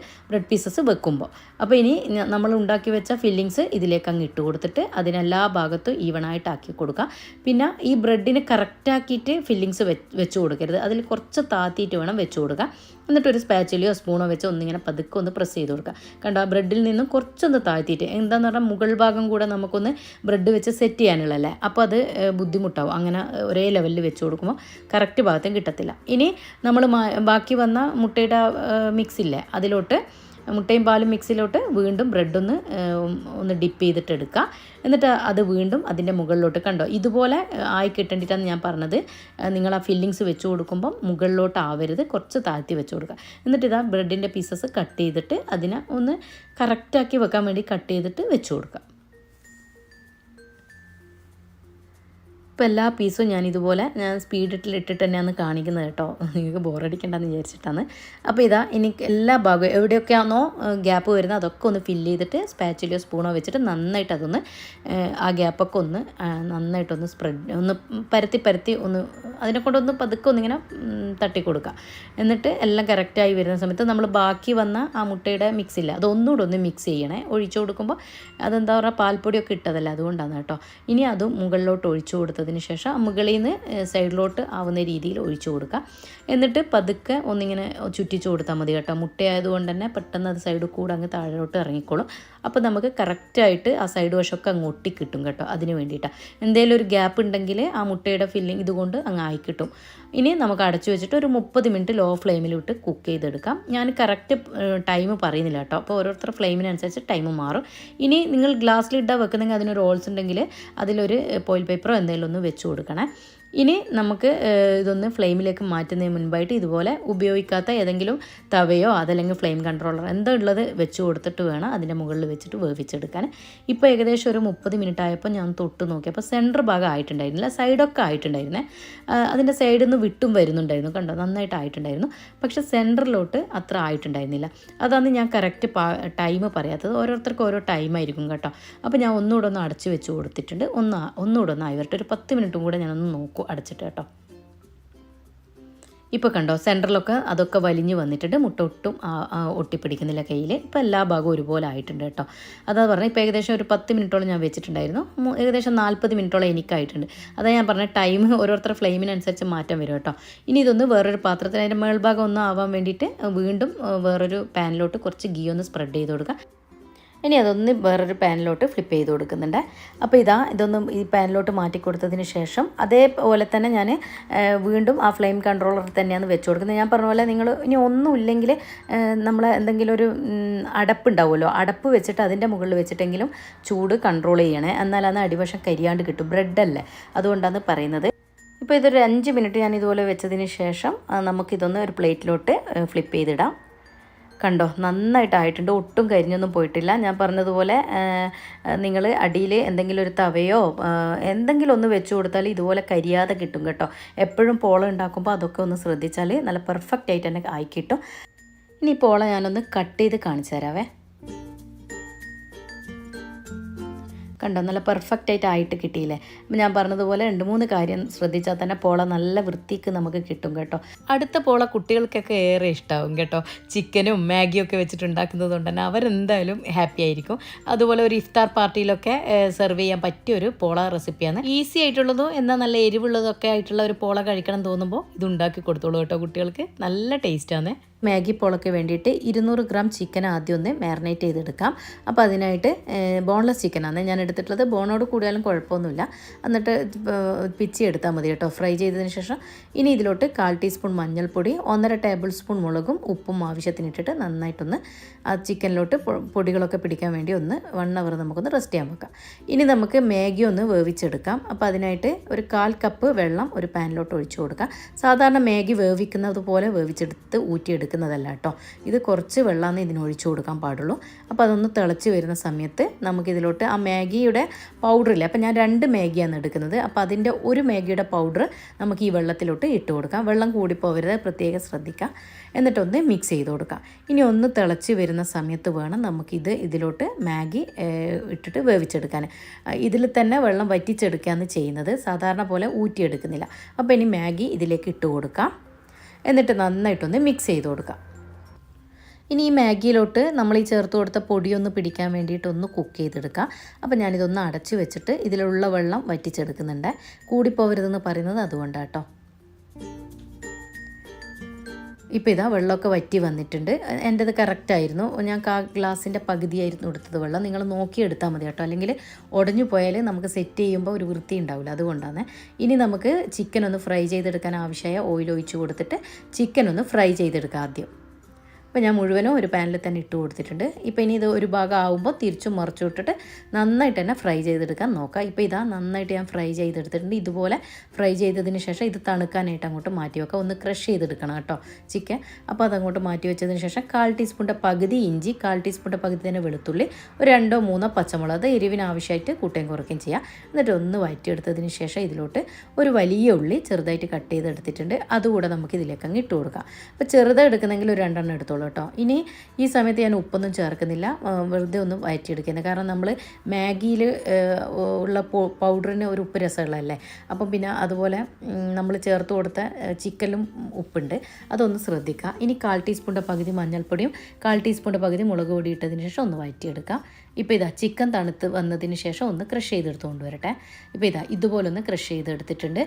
പീസസ് വെക്കുമ്പോൾ. അപ്പോൾ ഇനി നമ്മൾ ഉണ്ടാക്കി വെച്ച ഫില്ലിങ്സ് ഇതിലേക്ക് അങ്ങ് ഇട്ട് കൊടുത്തിട്ട് അതിനെല്ലാ ഭാഗത്തും ഈവണായിട്ടാക്കി കൊടുക്കുക. പിന്നെ ഈ ബ്രെഡിന് കറക്റ്റാക്കിയിട്ട് ഫില്ലിങ്സ് വെച്ച് കൊടുക്കരുത്, അതിൽ കുറച്ച് താത്തിയിട്ട് വേണം വെച്ച് കൊടുക്കുക. എന്നിട്ടൊരു സ്പാച്ചിലയോ സ്പൂണോ വെച്ച് ഒന്നിങ്ങനെ പതുക്കെ ഒന്ന് പ്രസ് ചെയ്ത് കൊടുക്കുക. കണ്ടോ, ആ ബ്രെഡിൽ നിന്നും കുറച്ചൊന്ന് താഴ്ത്തിയിട്ട്, എന്താണെന്ന് പറഞ്ഞാൽ മുകൾ ഭാഗം കൂടെ നമുക്കൊന്ന് ബ്രെഡ് വെച്ച് സെറ്റ് ചെയ്യാനുള്ളതല്ലേ, അപ്പോൾ അത് ബുദ്ധിമുട്ടാവും. അങ്ങനെ ഒരേ ലെവലിൽ വെച്ച് കൊടുക്കുമ്പോൾ കറക്റ്റ് ഭാഗത്തും കിട്ടത്തില്ല. ഇനി നമ്മൾ ബാക്കി വന്ന മുട്ടയുടെ മിക്സില്ലേ, അതിലോട്ട് മുട്ടയും പാലും മിക്സിലോട്ട് വീണ്ടും ബ്രെഡൊന്ന് ഡിപ്പ് ചെയ്തിട്ട് എടുക്കുക. എന്നിട്ട് അത് വീണ്ടും അതിൻ്റെ മുകളിലോട്ട്, കണ്ടോ ഇതുപോലെ ആയി കിട്ടേണ്ടിയിട്ടാണ് ഞാൻ പറഞ്ഞത്. നിങ്ങൾ ആ ഫില്ലിങ്സ് വെച്ച് കൊടുക്കുമ്പം മുകളിലോട്ട് ആവരുത്, കുറച്ച് താഴ്ത്തി വെച്ച് കൊടുക്കുക. എന്നിട്ട് ഇതാ ബ്രെഡിൻ്റെ പീസസ് കട്ട് ചെയ്തിട്ട് അതിനെ ഒന്ന് കറക്റ്റാക്കി വെക്കാൻ വേണ്ടി കട്ട് ചെയ്തിട്ട് വെച്ച് കൊടുക്കുക. ഇപ്പോൾ എല്ലാ പീസും ഞാൻ സ്പീഡിലിട്ടിട്ട് തന്നെയാണ് കാണിക്കുന്നത് കേട്ടോ, നിങ്ങൾക്ക് ബോറടിക്കേണ്ടെന്ന് വിചാരിച്ചിട്ടാണ്. അപ്പോൾ എനിക്ക് എല്ലാ ഭാഗവും എവിടെയൊക്കെയാണോ ഗ്യാപ്പ് വരുന്നത് അതൊക്കെ ഒന്ന് ഫില്ല് ചെയ്തിട്ട് സ്പാച്ചിലോ സ്പൂണോ വെച്ചിട്ട് നന്നായിട്ട് അതൊന്ന് ആ ഗ്യാപ്പൊക്കെ ഒന്ന് നന്നായിട്ടൊന്ന് ഒന്ന് പരത്തി ഒന്ന് അതിനെ കൊണ്ടൊന്ന് പതുക്കെ ഒന്നിങ്ങനെ തട്ടി കൊടുക്കുക. എന്നിട്ട് എല്ലാം കറക്റ്റായി വരുന്ന സമയത്ത് നമ്മൾ ബാക്കി വന്ന ആ മുട്ടയുടെ മിക്സില്ല അതൊന്നുകൂടെ ഒന്ന് മിക്സ് ചെയ്യണേ. ഒഴിച്ചു കൊടുക്കുമ്പോൾ അതെന്താ പറയുക, പാൽപ്പൊടിയൊക്കെ ഇട്ടതല്ല, അതുകൊണ്ടാണ് കേട്ടോ. ഇനി അതും മുകളിലോട്ട് ഒഴിച്ചു കൊടുത്തതിന് ശേഷം മുകളിൽ നിന്ന് സൈഡിലോട്ട് ആവുന്ന രീതിയിൽ ഒഴിച്ചു കൊടുക്കുക. എന്നിട്ട് പതുക്കെ ഒന്നിങ്ങനെ ചുറ്റിച്ചു കൊടുത്താൽ മതി കേട്ടോ. മുട്ടയായതുകൊണ്ട് തന്നെ പെട്ടെന്ന് അത് സൈഡിൽ കൂടെ അങ്ങ് താഴോട്ട് ഇറങ്ങിക്കോളും. അപ്പോൾ നമുക്ക് കറക്റ്റായിട്ട് ആ സൈഡ് വശമൊക്കെ അങ്ങ് ഒട്ടിക്കിട്ടും കേട്ടോ. അതിന് വേണ്ടിയിട്ടാണ്, എന്തെങ്കിലും ഒരു ഗ്യാപ്പ് ഉണ്ടെങ്കിൽ ആ മുട്ടയുടെ ഫില്ലിങ് ഇതുകൊണ്ട് അങ്ങ് ആയിക്കിട്ടും. ഇനി നമുക്ക് അടച്ചു വെച്ചിട്ട് ഒരു 30 മിനിറ്റ് ലോ ഫ്ലെയിമിലിട്ട് കുക്ക് ചെയ്തെടുക്കാം. ഞാൻ കറക്റ്റ് ടൈം പറയുന്നില്ല കേട്ടോ, അപ്പോൾ ഓരോരുത്തർ ഫ്ലെയിമിനനുസരിച്ച് ടൈം മാറും. ഇനി നിങ്ങൾ ഗ്ലാസ്സിലിട്ടാൽ വെക്കുന്നെങ്കിൽ അതിനൊരു ഹോൾസ് ഉണ്ടെങ്കിൽ അതിലൊരു ഫോയിൽ പേപ്പറോ എന്തെങ്കിലും ഒന്ന് വെച്ച് കൊടുക്കണേ. ഇനി നമുക്ക് ഇതൊന്ന് ഫ്ലെയിമിലേക്ക് മാറ്റുന്നതിന് മുൻപായിട്ട് ഇതുപോലെ ഉപയോഗിക്കാത്ത ഏതെങ്കിലും തവയോ അതല്ലെങ്കിൽ ഫ്ലെയിം കൺട്രോളർ എന്താ ഉള്ളത് വെച്ച് കൊടുത്തിട്ട് വേണം അതിൻ്റെ മുകളിൽ വെച്ചിട്ട് വേവിച്ചെടുക്കാൻ. ഇപ്പോൾ ഏകദേശം ഒരു 30 മിനിറ്റ് ആയപ്പോൾ ഞാൻ തൊട്ട് നോക്കിയപ്പോൾ സെൻറ്റർ ഭാഗം ആയിട്ടുണ്ടായിരുന്നില്ല, സൈഡൊക്കെ ആയിട്ടുണ്ടായിരുന്നേ. അതിൻ്റെ സൈഡിൽ നിന്ന് വിട്ടും വരുന്നുണ്ടായിരുന്നു, കണ്ടോ നന്നായിട്ട് ആയിട്ടുണ്ടായിരുന്നു. പക്ഷേ സെൻറ്ററിലോട്ട് അത്ര ആയിട്ടുണ്ടായിരുന്നില്ല. അതാണ് ഞാൻ കറക്റ്റ് ടൈം പറയാത്തത്, ഓരോരുത്തർക്കും ഓരോ ടൈമായിരിക്കും കേട്ടോ. അപ്പോൾ ഞാൻ ഒന്നുകൂടെ ഒന്ന് അടച്ച് വെച്ച് കൊടുത്തിട്ടുണ്ട്. ഒന്നുകൂടെ ഒന്ന് ആയി വരട്ടെ, ഒരു 10 മിനിറ്റും കൂടെ ഞാനൊന്ന് നോക്കും അടച്ചിട്ട് കേട്ടോ. ഇപ്പോൾ കണ്ടോ സെൻറ്ററിലൊക്കെ അതൊക്കെ വലിഞ്ഞ് വന്നിട്ടുണ്ട്, മുട്ട ഒട്ടും ഒട്ടിപ്പിടിക്കുന്നില്ല കയ്യിൽ. ഇപ്പോൾ എല്ലാ ഭാഗവും ഒരുപോലെ ആയിട്ടുണ്ട് കേട്ടോ. അതാ പറഞ്ഞാൽ ഇപ്പോൾ ഏകദേശം ഒരു 10 മിനിറ്റോളം ഞാൻ വെച്ചിട്ടുണ്ടായിരുന്നു, ഏകദേശം 40 മിനിറ്റോളം എനിക്കായിട്ടുണ്ട്. അതാ ഞാൻ പറഞ്ഞ ടൈം ഓരോരുത്തർ ഫ്ലെയിമിനനുസരിച്ച് മാറ്റം വരും കേട്ടോ. ഇനി ഇതൊന്ന് വേറൊരു പാത്രത്തിൽ അതിൻ്റെ മേൾഭാഗം ഒന്ന് ആവാൻ വേണ്ടിയിട്ട് വീണ്ടും വേറൊരു പാനിലോട്ട് കുറച്ച് ഗീ ഒന്ന് സ്പ്രെഡ് ചെയ്ത് കൊടുക്കുക. ഇനി അതൊന്ന് വേറൊരു പാനിലോട്ട് ഫ്ലിപ്പ് ചെയ്ത് കൊടുക്കുന്നുണ്ട്. അപ്പോൾ ഇതൊന്നും ഈ പാനിലോട്ട് മാറ്റി കൊടുത്തതിന് ശേഷം അതേപോലെ തന്നെ ഞാൻ വീണ്ടും ആ ഫ്ലെയിം കൺട്രോളർ തന്നെയാണ് വെച്ച് കൊടുക്കുന്നത്. ഞാൻ പറഞ്ഞ പോലെ നിങ്ങൾ ഇനി ഒന്നുമില്ലെങ്കിൽ നമ്മൾ എന്തെങ്കിലും ഒരു അടപ്പുണ്ടാവുമല്ലോ, അടപ്പ് വെച്ചിട്ട് അതിൻ്റെ മുകളിൽ വെച്ചിട്ടെങ്കിലും ചൂട് കൺട്രോൾ ചെയ്യണേ, എന്നാലാണ് അടിവശം കരിയാണ്ട് കിട്ടും. ബ്രെഡല്ലേ, അതുകൊണ്ടാണ് പറയുന്നത്. ഇപ്പോൾ ഇതൊരു 5 മിനിറ്റ് ഞാൻ ഇതുപോലെ വെച്ചതിന് ശേഷം നമുക്കിതൊന്ന് ഒരു പ്ലേറ്റിലോട്ട് ഫ്ലിപ്പ് ചെയ്തിടാം. കണ്ടോ നന്നായിട്ടായിട്ടുണ്ട്, ഒട്ടും കരിഞ്ഞൊന്നും പോയിട്ടില്ല. ഞാൻ പറഞ്ഞതുപോലെ നിങ്ങൾ അടിയിൽ എന്തെങ്കിലും ഒരു തവയോ എന്തെങ്കിലും ഒന്ന് വെച്ച് കൊടുത്താൽ ഇതുപോലെ കരിയാതെ കിട്ടും കേട്ടോ. എപ്പോഴും പോള ഉണ്ടാക്കുമ്പോൾ അതൊക്കെ ഒന്ന് ശ്രദ്ധിച്ചാൽ നല്ല പെർഫെക്റ്റ് ആയിട്ട് തന്നെ ആയി കിട്ടും. ഇനി പോള ഞാനൊന്ന് കട്ട് ചെയ്ത് കാണിച്ചു തരാവേ. കണ്ടോ നല്ല പെർഫെക്റ്റ് ആയിട്ട് കിട്ടിയില്ലേ. അപ്പം ഞാൻ പറഞ്ഞതുപോലെ 2-3 കാര്യം ശ്രദ്ധിച്ചാൽ തന്നെ പോള നല്ല വൃത്തിക്ക് നമുക്ക് കിട്ടും കേട്ടോ. അടുത്ത പോള കുട്ടികൾക്കൊക്കെ ഏറെ ഇഷ്ടമാവും കേട്ടോ. ചിക്കനും മാഗിയൊക്കെ വെച്ചിട്ടുണ്ടാക്കുന്നത് കൊണ്ട് തന്നെ അവരെന്തായാലും ഹാപ്പി ആയിരിക്കും. അതുപോലെ ഒരു ഇഫ്താർ പാർട്ടിയിലൊക്കെ സെർവ് ചെയ്യാൻ പറ്റിയൊരു പോള റെസിപ്പിയാണ്. ഈസി ആയിട്ടുള്ളതും എന്നാൽ നല്ല എരിവുള്ളതൊക്കെ ആയിട്ടുള്ള ഒരു പോള കഴിക്കണം തോന്നുമ്പോൾ ഇത് ഉണ്ടാക്കി കൊടുത്തോളൂ കേട്ടോ. കുട്ടികൾക്ക് നല്ല ടേസ്റ്റാണ്. മാഗി പോളയ്ക്ക് വേണ്ടിയിട്ട് 200 ഗ്രാം ചിക്കൻ ആദ്യം ഒന്ന് മാരിനേറ്റ് ചെയ്തെടുക്കാം. അപ്പോൾ അതിനായിട്ട് ബോൺലെസ് ചിക്കനാണ് ഞാൻ എടുത്തിട്ടുള്ളത്. ബോണോട് കൂടിയാലും കുഴപ്പമൊന്നുമില്ല. എന്നിട്ട് പിച്ചി എടുത്താൽ മതി കേട്ടോ, ഫ്രൈ ചെയ്തതിന് ശേഷം. ഇനി ഇതിലോട്ട് 1/4 ടീസ്പൂൺ മഞ്ഞൾപ്പൊടി, 1.5 ടേബിൾ സ്പൂൺ മുളകും ഉപ്പും ആവശ്യത്തിനിട്ടിട്ട് നന്നായിട്ടൊന്ന് ആ ചിക്കനിലോട്ട് പൊടികളൊക്കെ പിടിക്കാൻ വേണ്ടി ഒന്ന് 1 അവർ നമുക്കൊന്ന് റെസ്റ്റ് ചെയ്യാൻ വെക്കാം. ഇനി നമുക്ക് മാഗി ഒന്ന് വേവിച്ചെടുക്കാം. അപ്പോൾ അതിനായിട്ട് ഒരു 1/4 കപ്പ് വെള്ളം ഒരു പാനിലോട്ട് ഒഴിച്ചു കൊടുക്കാം. സാധാരണ മാഗി വേവിക്കുന്നത് പോലെ വേവിച്ചെടുത്ത് ഊറ്റിയെടുക്കുന്നതല്ല കേട്ടോ, ഇത് കുറച്ച് വെള്ളമാണ് ഇതിന് ഒഴിച്ചു കൊടുക്കാൻ പാടുള്ളൂ. അപ്പോൾ അതൊന്ന് തിളച്ച് വരുന്ന സമയത്ത് നമുക്കിതിലോട്ട് ആ മാഗിയുടെ പൗഡറില്ല, അപ്പോൾ ഞാൻ 2 മാഗിയാണ് എടുക്കുന്നത്. അപ്പോൾ അതിൻ്റെ ഒരു മാഗിയുടെ പൗഡർ നമുക്ക് ഈ വെള്ളത്തിലോട്ട് ഇട്ട് കൊടുക്കാം. വെള്ളം കൂടിപ്പോവരുത്, പ്രത്യേകം ശ്രദ്ധിക്കാം. എന്നിട്ടൊന്ന് മിക്സ് ചെയ്ത് കൊടുക്കാം. ഇനി ഒന്ന് തിളച്ച് വരുന്ന സമയത്ത് വേണം നമുക്കിത് ഇതിലോട്ട് മാഗി ഇട്ടിട്ട് വേവിച്ചെടുക്കാൻ. ഇതിൽ തന്നെ വെള്ളം വറ്റിച്ചെടുക്കുകയാണ് ചെയ്യുന്നത്, സാധാരണ പോലെ ഊറ്റിയെടുക്കുന്നില്ല. അപ്പോൾ ഇനി മാഗി ഇതിലേക്ക് ഇട്ട് കൊടുക്കാം. എന്നിട്ട് നന്നായിട്ടൊന്ന് മിക്സ് ചെയ്ത് കൊടുക്കാം. ഇനി ഈ മാഗിയിലോട്ട് നമ്മൾ ഈ ചേർത്ത് കൊടുത്ത പൊടിയൊന്ന് പിടിക്കാൻ വേണ്ടിയിട്ടൊന്ന് കുക്ക് ചെയ്തെടുക്കാം. അപ്പോൾ ഞാനിതൊന്ന് അടച്ച് വെച്ചിട്ട് ഇതിലുള്ള വെള്ളം വറ്റിച്ചെടുക്കുന്നുണ്ട്. കൂടിപ്പോവരുതെന്ന് പറയുന്നത് അതുകൊണ്ടാണ് കേട്ടോ. ഇപ്പോൾ ഇതാ വെള്ളമൊക്കെ വറ്റി വന്നിട്ടുണ്ട്. എൻ്റെത് കറക്റ്റായിരുന്നു. ഞാൻ ഗ്ലാസിൻ്റെ പകുതിയായിരുന്നു എടുത്തത് വെള്ളം. നിങ്ങൾ നോക്കിയെടുത്താൽ മതി കേട്ടോ, അല്ലെങ്കിൽ ഉടഞ്ഞു പോയാൽ നമുക്ക് സെറ്റ് ചെയ്യുമ്പോൾ ഒരു വൃത്തി ഉണ്ടാവില്ല, അതുകൊണ്ടാണ്. ഇനി നമുക്ക് ചിക്കൻ ഒന്ന് ഫ്രൈ ചെയ്തെടുക്കാൻ ആവശ്യമായ ഓയിൽ ഒഴിച്ച് കൊടുത്തിട്ട് ചിക്കൻ ഒന്ന് ഫ്രൈ ചെയ്തെടുക്കാം ആദ്യം. അപ്പോൾ ഞാൻ മുഴുവനും ഒരു പാനിൽ തന്നെ ഇട്ട് കൊടുത്തിട്ടുണ്ട്. ഇപ്പോൾ ഇനി ഇത് ഒരു ഭാഗം ആകുമ്പോൾ തിരിച്ചും മറിച്ചു വിട്ടിട്ട് നന്നായിട്ട് തന്നെ ഫ്രൈ ചെയ്തെടുക്കാൻ നോക്കാം. ഇപ്പോൾ ഇതാ നന്നായിട്ട് ഞാൻ ഫ്രൈ ചെയ്തെടുത്തിട്ടുണ്ട്. ഇതുപോലെ ഫ്രൈ ചെയ്തതിന് ശേഷം ഇത് തണുക്കാനായിട്ട് അങ്ങോട്ട് മാറ്റി വെക്കാം. ഒന്ന് ക്രഷ് ചെയ്തെടുക്കണം കേട്ടോ ചിക്കൻ. അപ്പോൾ അതങ്ങോട്ട് മാറ്റി വെച്ചതിന് ശേഷം 1/4 ടീസ്പൂണിൻ്റെ പകുതി ഇഞ്ചി, 1/4 ടീസ്പൂണിൻ്റെ പകുതി തന്നെ വെളുത്തുള്ളി, ഒരു 2-3 പച്ചമുളക്, അത് എരിവിന് ആവശ്യമായിട്ട് കൂട്ടുകയും കുറയ്ക്കുകയും ചെയ്യാം. എന്നിട്ട് ഒന്ന് വഴറ്റിയെടുത്തതിന് ശേഷം ഇതിലോട്ട് ഒരു വലിയ ഉള്ളി ചെറുതായിട്ട് കട്ട് ചെയ്തെടുത്തിട്ടുണ്ട്, അതുകൂടെ നമുക്ക് ഇതിലേക്ക് അങ്ങ് ഇട്ട് കൊടുക്കാം. അപ്പോൾ ചെറുതായി എടുക്കുന്നെങ്കിൽ ഒരു 2 എടുത്തോളൂ കേട്ടോ. ഇനി ഈ സമയത്ത് ഞാൻ ഉപ്പൊന്നും ചേർക്കുന്നില്ല, വെറുതെ ഒന്ന് വഴറ്റിയെടുക്കുന്നത്. കാരണം നമ്മൾ മാഗിയിൽ ഉള്ള പൗഡറിന് ഒരു ഉപ്പ് രസമുള്ളതല്ലേ, അപ്പം പിന്നെ അതുപോലെ നമ്മൾ ചേർത്ത് കൊടുത്ത ചിക്കനിലും ഉപ്പുണ്ട്, അതൊന്ന് ശ്രദ്ധിക്കുക. ഇനി 1/4 ടീസ്പൂണിൻ്റെ പകുതി മഞ്ഞൾപ്പൊടിയും 1/4 ടീസ്പൂണിൻ്റെ പകുതി മുളക് പൊടി ഇട്ടതിന് ശേഷം ഒന്ന് വഴറ്റിയെടുക്കാം. ഇപ്പോൾ ഇതാ ചിക്കൻ തണുത്ത് വന്നതിന് ശേഷം ഒന്ന് ക്രഷ് ചെയ്തെടുത്ത് കൊണ്ടുവരട്ടെ. ഇപ്പോൾ ഇതാ ഇതുപോലെ ഒന്ന് ക്രഷ് ചെയ്തെടുത്തിട്ടുണ്ട്.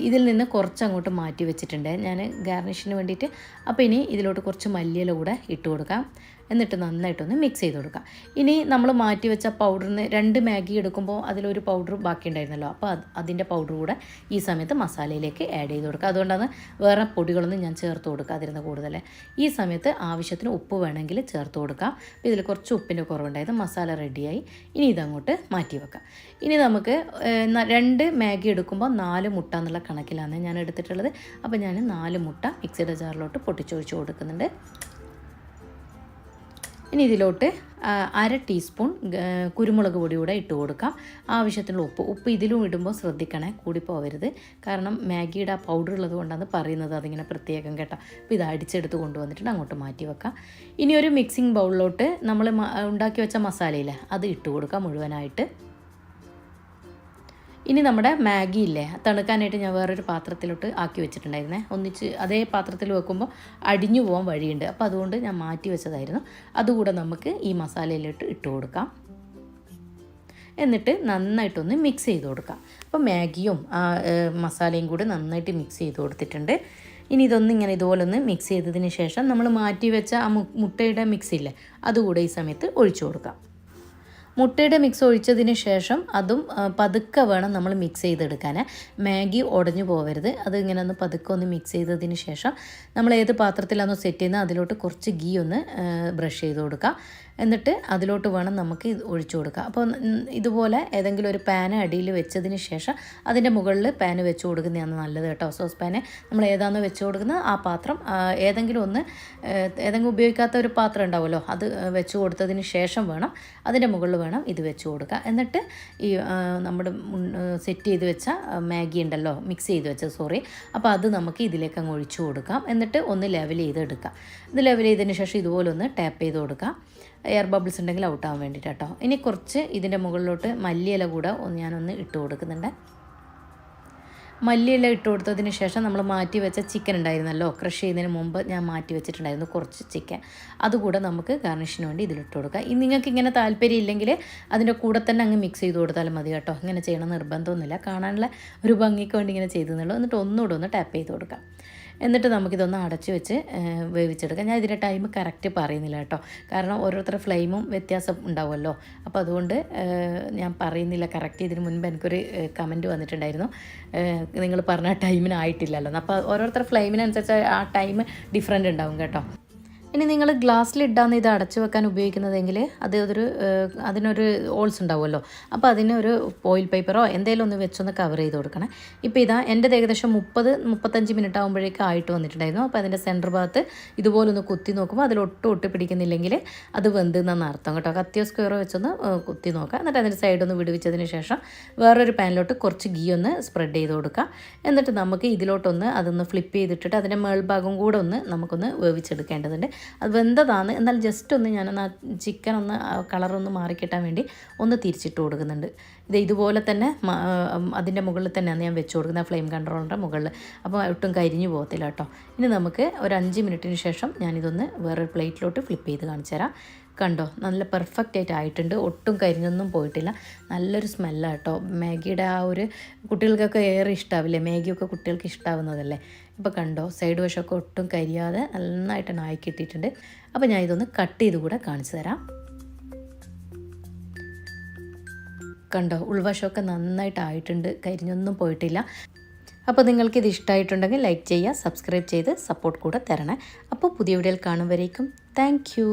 ഇതിൽ നിന്ന് കുറച്ച് അങ്ങോട്ട് മാറ്റി വെച്ചിട്ടുണ്ട് ഞാൻ ഗാർണിഷിന് വേണ്ടിയിട്ട്. അപ്പോൾ ഇനി ഇതിലോട്ട് കുറച്ച് മല്ലിയില കൂടെ ഇട്ട് കൊടുക്കാം. എന്നിട്ട് നന്നായിട്ടൊന്ന് മിക്സ് ചെയ്ത് കൊടുക്കാം. ഇനി നമ്മൾ മാറ്റി വെച്ച പൗഡറിന് 2 മാഗി എടുക്കുമ്പോൾ അതിലൊരു പൗഡർ ബാക്കി ഉണ്ടായിരുന്നല്ലോ, അപ്പോൾ അതിൻ്റെ പൗഡർ കൂടെ ഈ സമയത്ത് മസാലയിലേക്ക് ആഡ് ചെയ്ത് കൊടുക്കുക. അതുകൊണ്ടാണ് വേറെ പൊടികളൊന്നും ഞാൻ ചേർത്ത് കൊടുക്കാതിരുന്നത് കൂടുതൽ. ഈ സമയത്ത് ആവശ്യത്തിന് ഉപ്പ് വേണമെങ്കിൽ ചേർത്ത് കൊടുക്കാം. അപ്പോൾ ഇതിൽ കുറച്ച് ഉപ്പിൻ്റെ കുറവുണ്ടായത്, മസാല റെഡിയായി. ഇനി ഇതങ്ങോട്ട് മാറ്റി വെക്കാം. ഇനി നമുക്ക് 2 മാഗി എടുക്കുമ്പോൾ 4 മുട്ട എന്നുള്ള കണക്കിലാണ് ഞാൻ എടുത്തിട്ടുള്ളത്. അപ്പോൾ ഞാൻ 4 മുട്ട മിക്സിയുടെ ജാറിലോട്ട് പൊട്ടിച്ചൊഴിച്ച് കൊടുക്കുന്നുണ്ട്. ഇനി ഇതിലോട്ട് 1/2 ടീസ്പൂൺ കുരുമുളക് പൊടി കൂടെ ഇട്ട് കൊടുക്കാം. ആവശ്യത്തിനുള്ള ഉപ്പ് ഇതിലും ഇടുമ്പോൾ ശ്രദ്ധിക്കണേ, കൂടി പോകരുത്. കാരണം മാഗിയുടെ ആ പൗഡർ ഉള്ളത് കൊണ്ടാണ് പറയുന്നത്, അതിങ്ങനെ പ്രത്യേകം കേട്ടോ. അപ്പോൾ ഇത് അടിച്ചെടുത്ത് കൊണ്ടുവന്നിട്ട് അങ്ങോട്ട് മാറ്റി വെക്കാം. ഇനി ഒരു മിക്സിംഗ് ബൗളിലോട്ട് നമ്മൾ ഉണ്ടാക്കി വെച്ച മസാലയില്ലേ അത് ഇട്ട് കൊടുക്കാം മുഴുവനായിട്ട്. ഇനി നമ്മുടെ മാഗി ഇല്ലേ തണുക്കാനായിട്ട് ഞാൻ വേറൊരു പാത്രത്തിലോട്ട് ആക്കി വെച്ചിട്ടുണ്ടായിരുന്നേ. ഒന്നിച്ച് അതേ പാത്രത്തിൽ വെക്കുമ്പോൾ അടിഞ്ഞു പോകാൻ വഴിയുണ്ട്, അപ്പോൾ അതുകൊണ്ട് ഞാൻ മാറ്റി വെച്ചതായിരുന്നു. അതുകൂടെ നമുക്ക് ഈ മസാലയിലോട്ട് ഇട്ട് കൊടുക്കാം. എന്നിട്ട് നന്നായിട്ടൊന്ന് മിക്സ് ചെയ്ത് കൊടുക്കാം. അപ്പോൾ മാഗിയും മസാലയും കൂടി നന്നായിട്ട് മിക്സ് ചെയ്ത് കൊടുത്തിട്ടുണ്ട്. ഇനി ഇതൊന്നിങ്ങനെ ഇതുപോലെ ഒന്ന് മിക്സ് ചെയ്തതിന് ശേഷം നമ്മൾ മാറ്റി വെച്ച ആ മുട്ടയുടെ മിക്സ് ഇല്ലേ അതുകൂടെ ഈ സമയത്ത് ഒഴിച്ചു കൊടുക്കാം. മുട്ടയുടെ മിക്സ് ഒഴിച്ചതിന് ശേഷം അതും പതുക്കെ വേണം നമ്മൾ മിക്സ് ചെയ്തെടുക്കാൻ. മാഗി ഉടഞ്ഞു പോകരുത്. അതിങ്ങനെ ഒന്ന് പതുക്കെ ഒന്ന് മിക്സ് ചെയ്തതിന് ശേഷം നമ്മൾ ഏത് പാത്രത്തിലാണോ സെറ്റ് ചെയ്യുന്നത് അതിലോട്ട് കുറച്ച് ഗീ ഒന്ന് ബ്രഷ് ചെയ്ത് കൊടുക്കുക. എന്നിട്ട് അതിലോട്ട് വേണം നമുക്ക് ഇത് ഒഴിച്ചു കൊടുക്കുക. അപ്പോൾ ഇതുപോലെ ഏതെങ്കിലും ഒരു പാന് അടിയിൽ വെച്ചതിന് ശേഷം അതിൻ്റെ മുകളിൽ പാന് വെച്ച് കൊടുക്കുന്നതാണ് നല്ലത് കേട്ടോ. സോസ് പാന് നമ്മൾ ഏതാണോ വെച്ച് കൊടുക്കുന്നത് ആ പാത്രം ഏതെങ്കിലും ഉപയോഗിക്കാത്ത ഒരു പാത്രം ഉണ്ടാവുമല്ലോ, അത് വെച്ച് കൊടുത്തതിന് ശേഷം വേണം അതിൻ്റെ മുകളിൽ വേണം ഇത് വെച്ച് കൊടുക്കുക. എന്നിട്ട് ഈ നമ്മുടെ സെറ്റ് ചെയ്ത് വെച്ച മാഗി ഉണ്ടല്ലോ, മിക്സ് ചെയ്ത് വെച്ച അപ്പോൾ അത് നമുക്ക് ഇതിലേക്ക് അങ്ങ് ഒഴിച്ചു കൊടുക്കാം. എന്നിട്ട് ഒന്ന് ലെവൽ ചെയ്തെടുക്കാം. ഇത് ലെവൽ ചെയ്തതിന് ശേഷം ഇതുപോലെ ഒന്ന് ടാപ്പ് ചെയ്ത് കൊടുക്കാം. എയർ ബബിൾസ് ഉണ്ടെങ്കിൽ ഔട്ടാകാൻ വേണ്ടിയിട്ട് കേട്ടോ. ഇനി കുറച്ച് ഇതിൻ്റെ മുകളിലോട്ട് മല്ലിയില കൂടെ ഞാനൊന്ന് ഇട്ട് കൊടുക്കുന്നുണ്ട്. മല്ലിയില ഇട്ട് കൊടുത്തതിന് ശേഷം നമ്മൾ മാറ്റി വെച്ച ചിക്കൻ ഉണ്ടായിരുന്നല്ലോ, ക്രഷ് ചെയ്യുന്നതിന് മുമ്പ് ഞാൻ മാറ്റി വെച്ചിട്ടുണ്ടായിരുന്നു കുറച്ച് ചിക്കൻ, അതുകൂടെ നമുക്ക് ഗാർണിഷിന് വേണ്ടി ഇതിലിട്ട് കൊടുക്കുക. ഇനി നിങ്ങൾക്ക് ഇങ്ങനെ താല്പര്യം ഇല്ലെങ്കിൽ അതിൻ്റെ കൂടെ തന്നെ അങ്ങ് മിക്സ് ചെയ്ത് കൊടുത്താലും മതി കേട്ടോ. ഇങ്ങനെ ചെയ്യണം നിർബന്ധമൊന്നുമില്ല, കാണാനുള്ള ഒരു ഭംഗിക്ക് വേണ്ടി ഇങ്ങനെ ചെയ്തെന്നുള്ളൂ. എന്നിട്ട് ഒന്നുകൂടെ ഒന്ന് ടാപ്പ് ചെയ്ത് കൊടുക്കാം. എന്നിട്ട് നമുക്കിതൊന്ന് അടച്ച് വെച്ച് വേവിച്ചെടുക്കാം. ഞാൻ ഇതിൻ്റെ ടൈം കറക്റ്റ് പറയുന്നില്ല കേട്ടോ, കാരണം ഓരോരുത്തരുടെ ഫ്ലെയിമും വ്യത്യാസം ഉണ്ടാവുമല്ലോ. അപ്പോൾ അതുകൊണ്ട് ഞാൻ പറയുന്നില്ല കറക്റ്റ്. ഇതിന് മുൻപ് എനിക്കൊരു കമൻറ്റ് വന്നിട്ടുണ്ടായിരുന്നു, നിങ്ങൾ പറഞ്ഞ ടൈമിനായിട്ടില്ലല്ലോ. അപ്പോൾ ഓരോരുത്തരുടെ ഫ്ലെയിമിനനുസരിച്ച് ആ ടൈം ഡിഫറെൻ്റ് ഉണ്ടാവും കേട്ടോ. ഇനി നിങ്ങൾ ഗ്ലാസ്സിലിട്ടാണ് ഇത് അടച്ചു വെക്കാൻ ഉപയോഗിക്കുന്നതെങ്കിൽ അതിനൊരു ഹോൾസ് ഉണ്ടാവുമല്ലോ. അപ്പോൾ അതിനൊരു ഫോയിൽ പേപ്പറോ എന്തെങ്കിലും ഒന്ന് വെച്ചൊന്ന് കവർ ചെയ്ത് കൊടുക്കണം. ഇപ്പോൾ ഇതാ എൻ്റെ ഏകദേശം 30-35 മിനിറ്റ് ആകുമ്പോഴേക്കും ആയിട്ട് വന്നിട്ടുണ്ടായിരുന്നു. അപ്പോൾ അതിൻ്റെ സെൻറ്റർ ഭാഗത്ത് ഇതുപോലൊന്ന് കുത്തി നോക്കുമ്പോൾ അതിലൊട്ട് പിടിക്കുന്നില്ലെങ്കിൽ അത് വെന്തെന്നാണ് അർത്ഥം കേട്ടോ. കത്തിയോ സ്ക്വയറോ വെച്ചൊന്ന് കുത്തി നോക്കുക. എന്നിട്ട് അതിൻ്റെ സൈഡൊന്ന് വിടുവിച്ചതിന് ശേഷം വേറൊരു പാനിലോട്ട് കുറച്ച് ഗീ ഒന്ന് സ്പ്രെഡ് ചെയ്ത് കൊടുക്കുക. എന്നിട്ട് നമുക്ക് ഇതിലോട്ടൊന്ന് അതൊന്ന് ഫ്ലിപ്പ് ചെയ്തിട്ടിട്ട് അതിൻ്റെ മേൾഭാഗം കൂടെ ഒന്ന് നമുക്കൊന്ന് വേവിച്ചെടുക്കേണ്ടതുണ്ട്. അത് വെന്തതാണ്, എന്നാൽ ജസ്റ്റ് ഒന്ന് ഞാനൊന്ന് ചിക്കൻ ഒന്ന് കളറൊന്ന് മാറിക്കിട്ടാൻ വേണ്ടി ഒന്ന് തിരിച്ചിട്ട് കൊടുക്കുന്നുണ്ട്. ഇതുപോലെ തന്നെ അതിൻ്റെ മുകളിൽ തന്നെയാണ് ഞാൻ വെച്ച് കൊടുക്കുന്നത്, ഫ്ലെയിം കൺട്രോളിൻ്റെ മുകളിൽ. അപ്പോൾ ഒട്ടും കരിഞ്ഞു പോകത്തില്ല കേട്ടോ. ഇനി നമുക്ക് ഒരു 5 മിനിറ്റിന് ശേഷം ഞാനിതൊന്ന് വേറൊരു പ്ലേറ്റിലോട്ട് ഫ്ലിപ്പ് ചെയ്ത് കാണിച്ചു തരാം. കണ്ടോ, നല്ല പെർഫെക്റ്റ് ആയിട്ട് ആയിട്ടുണ്ട്. ഒട്ടും കരിഞ്ഞൊന്നും പോയിട്ടില്ല. നല്ലൊരു സ്മെല്ലാണ് കേട്ടോ. മാഗിയുടെ ആ ഒരു കുട്ടികൾക്കൊക്കെ ഏറെ ഇഷ്ടാവില്ലേ, മാഗിയൊക്കെ കുട്ടികൾക്ക് ഇഷ്ടാവുന്നതല്ലേ. ഇപ്പോൾ കണ്ടോ, സൈഡ് വശമൊക്കെ ഒട്ടും കരിയാതെ നന്നായിട്ട് ആയി കിട്ടിയിട്ടുണ്ട്. അപ്പോൾ ഞാൻ ഇതൊന്ന് കട്ട് ചെയ്ത് കൂടെ കാണിച്ചു തരാം. കണ്ടോ, ഉൾവശമൊക്കെ നന്നായിട്ട് ആയിട്ടുണ്ട്, കരിഞ്ഞൊന്നും പോയിട്ടില്ല. അപ്പോൾ നിങ്ങൾക്കിത് ഇഷ്ടമായിട്ടുണ്ടെങ്കിൽ ലൈക്ക് ചെയ്യുക, സബ്സ്ക്രൈബ് ചെയ്ത് സപ്പോർട്ട് കൂടെ തരണേ. അപ്പോൾ പുതിയ വീഡിയോയിൽ കാണും വരേക്കും താങ്ക് യു.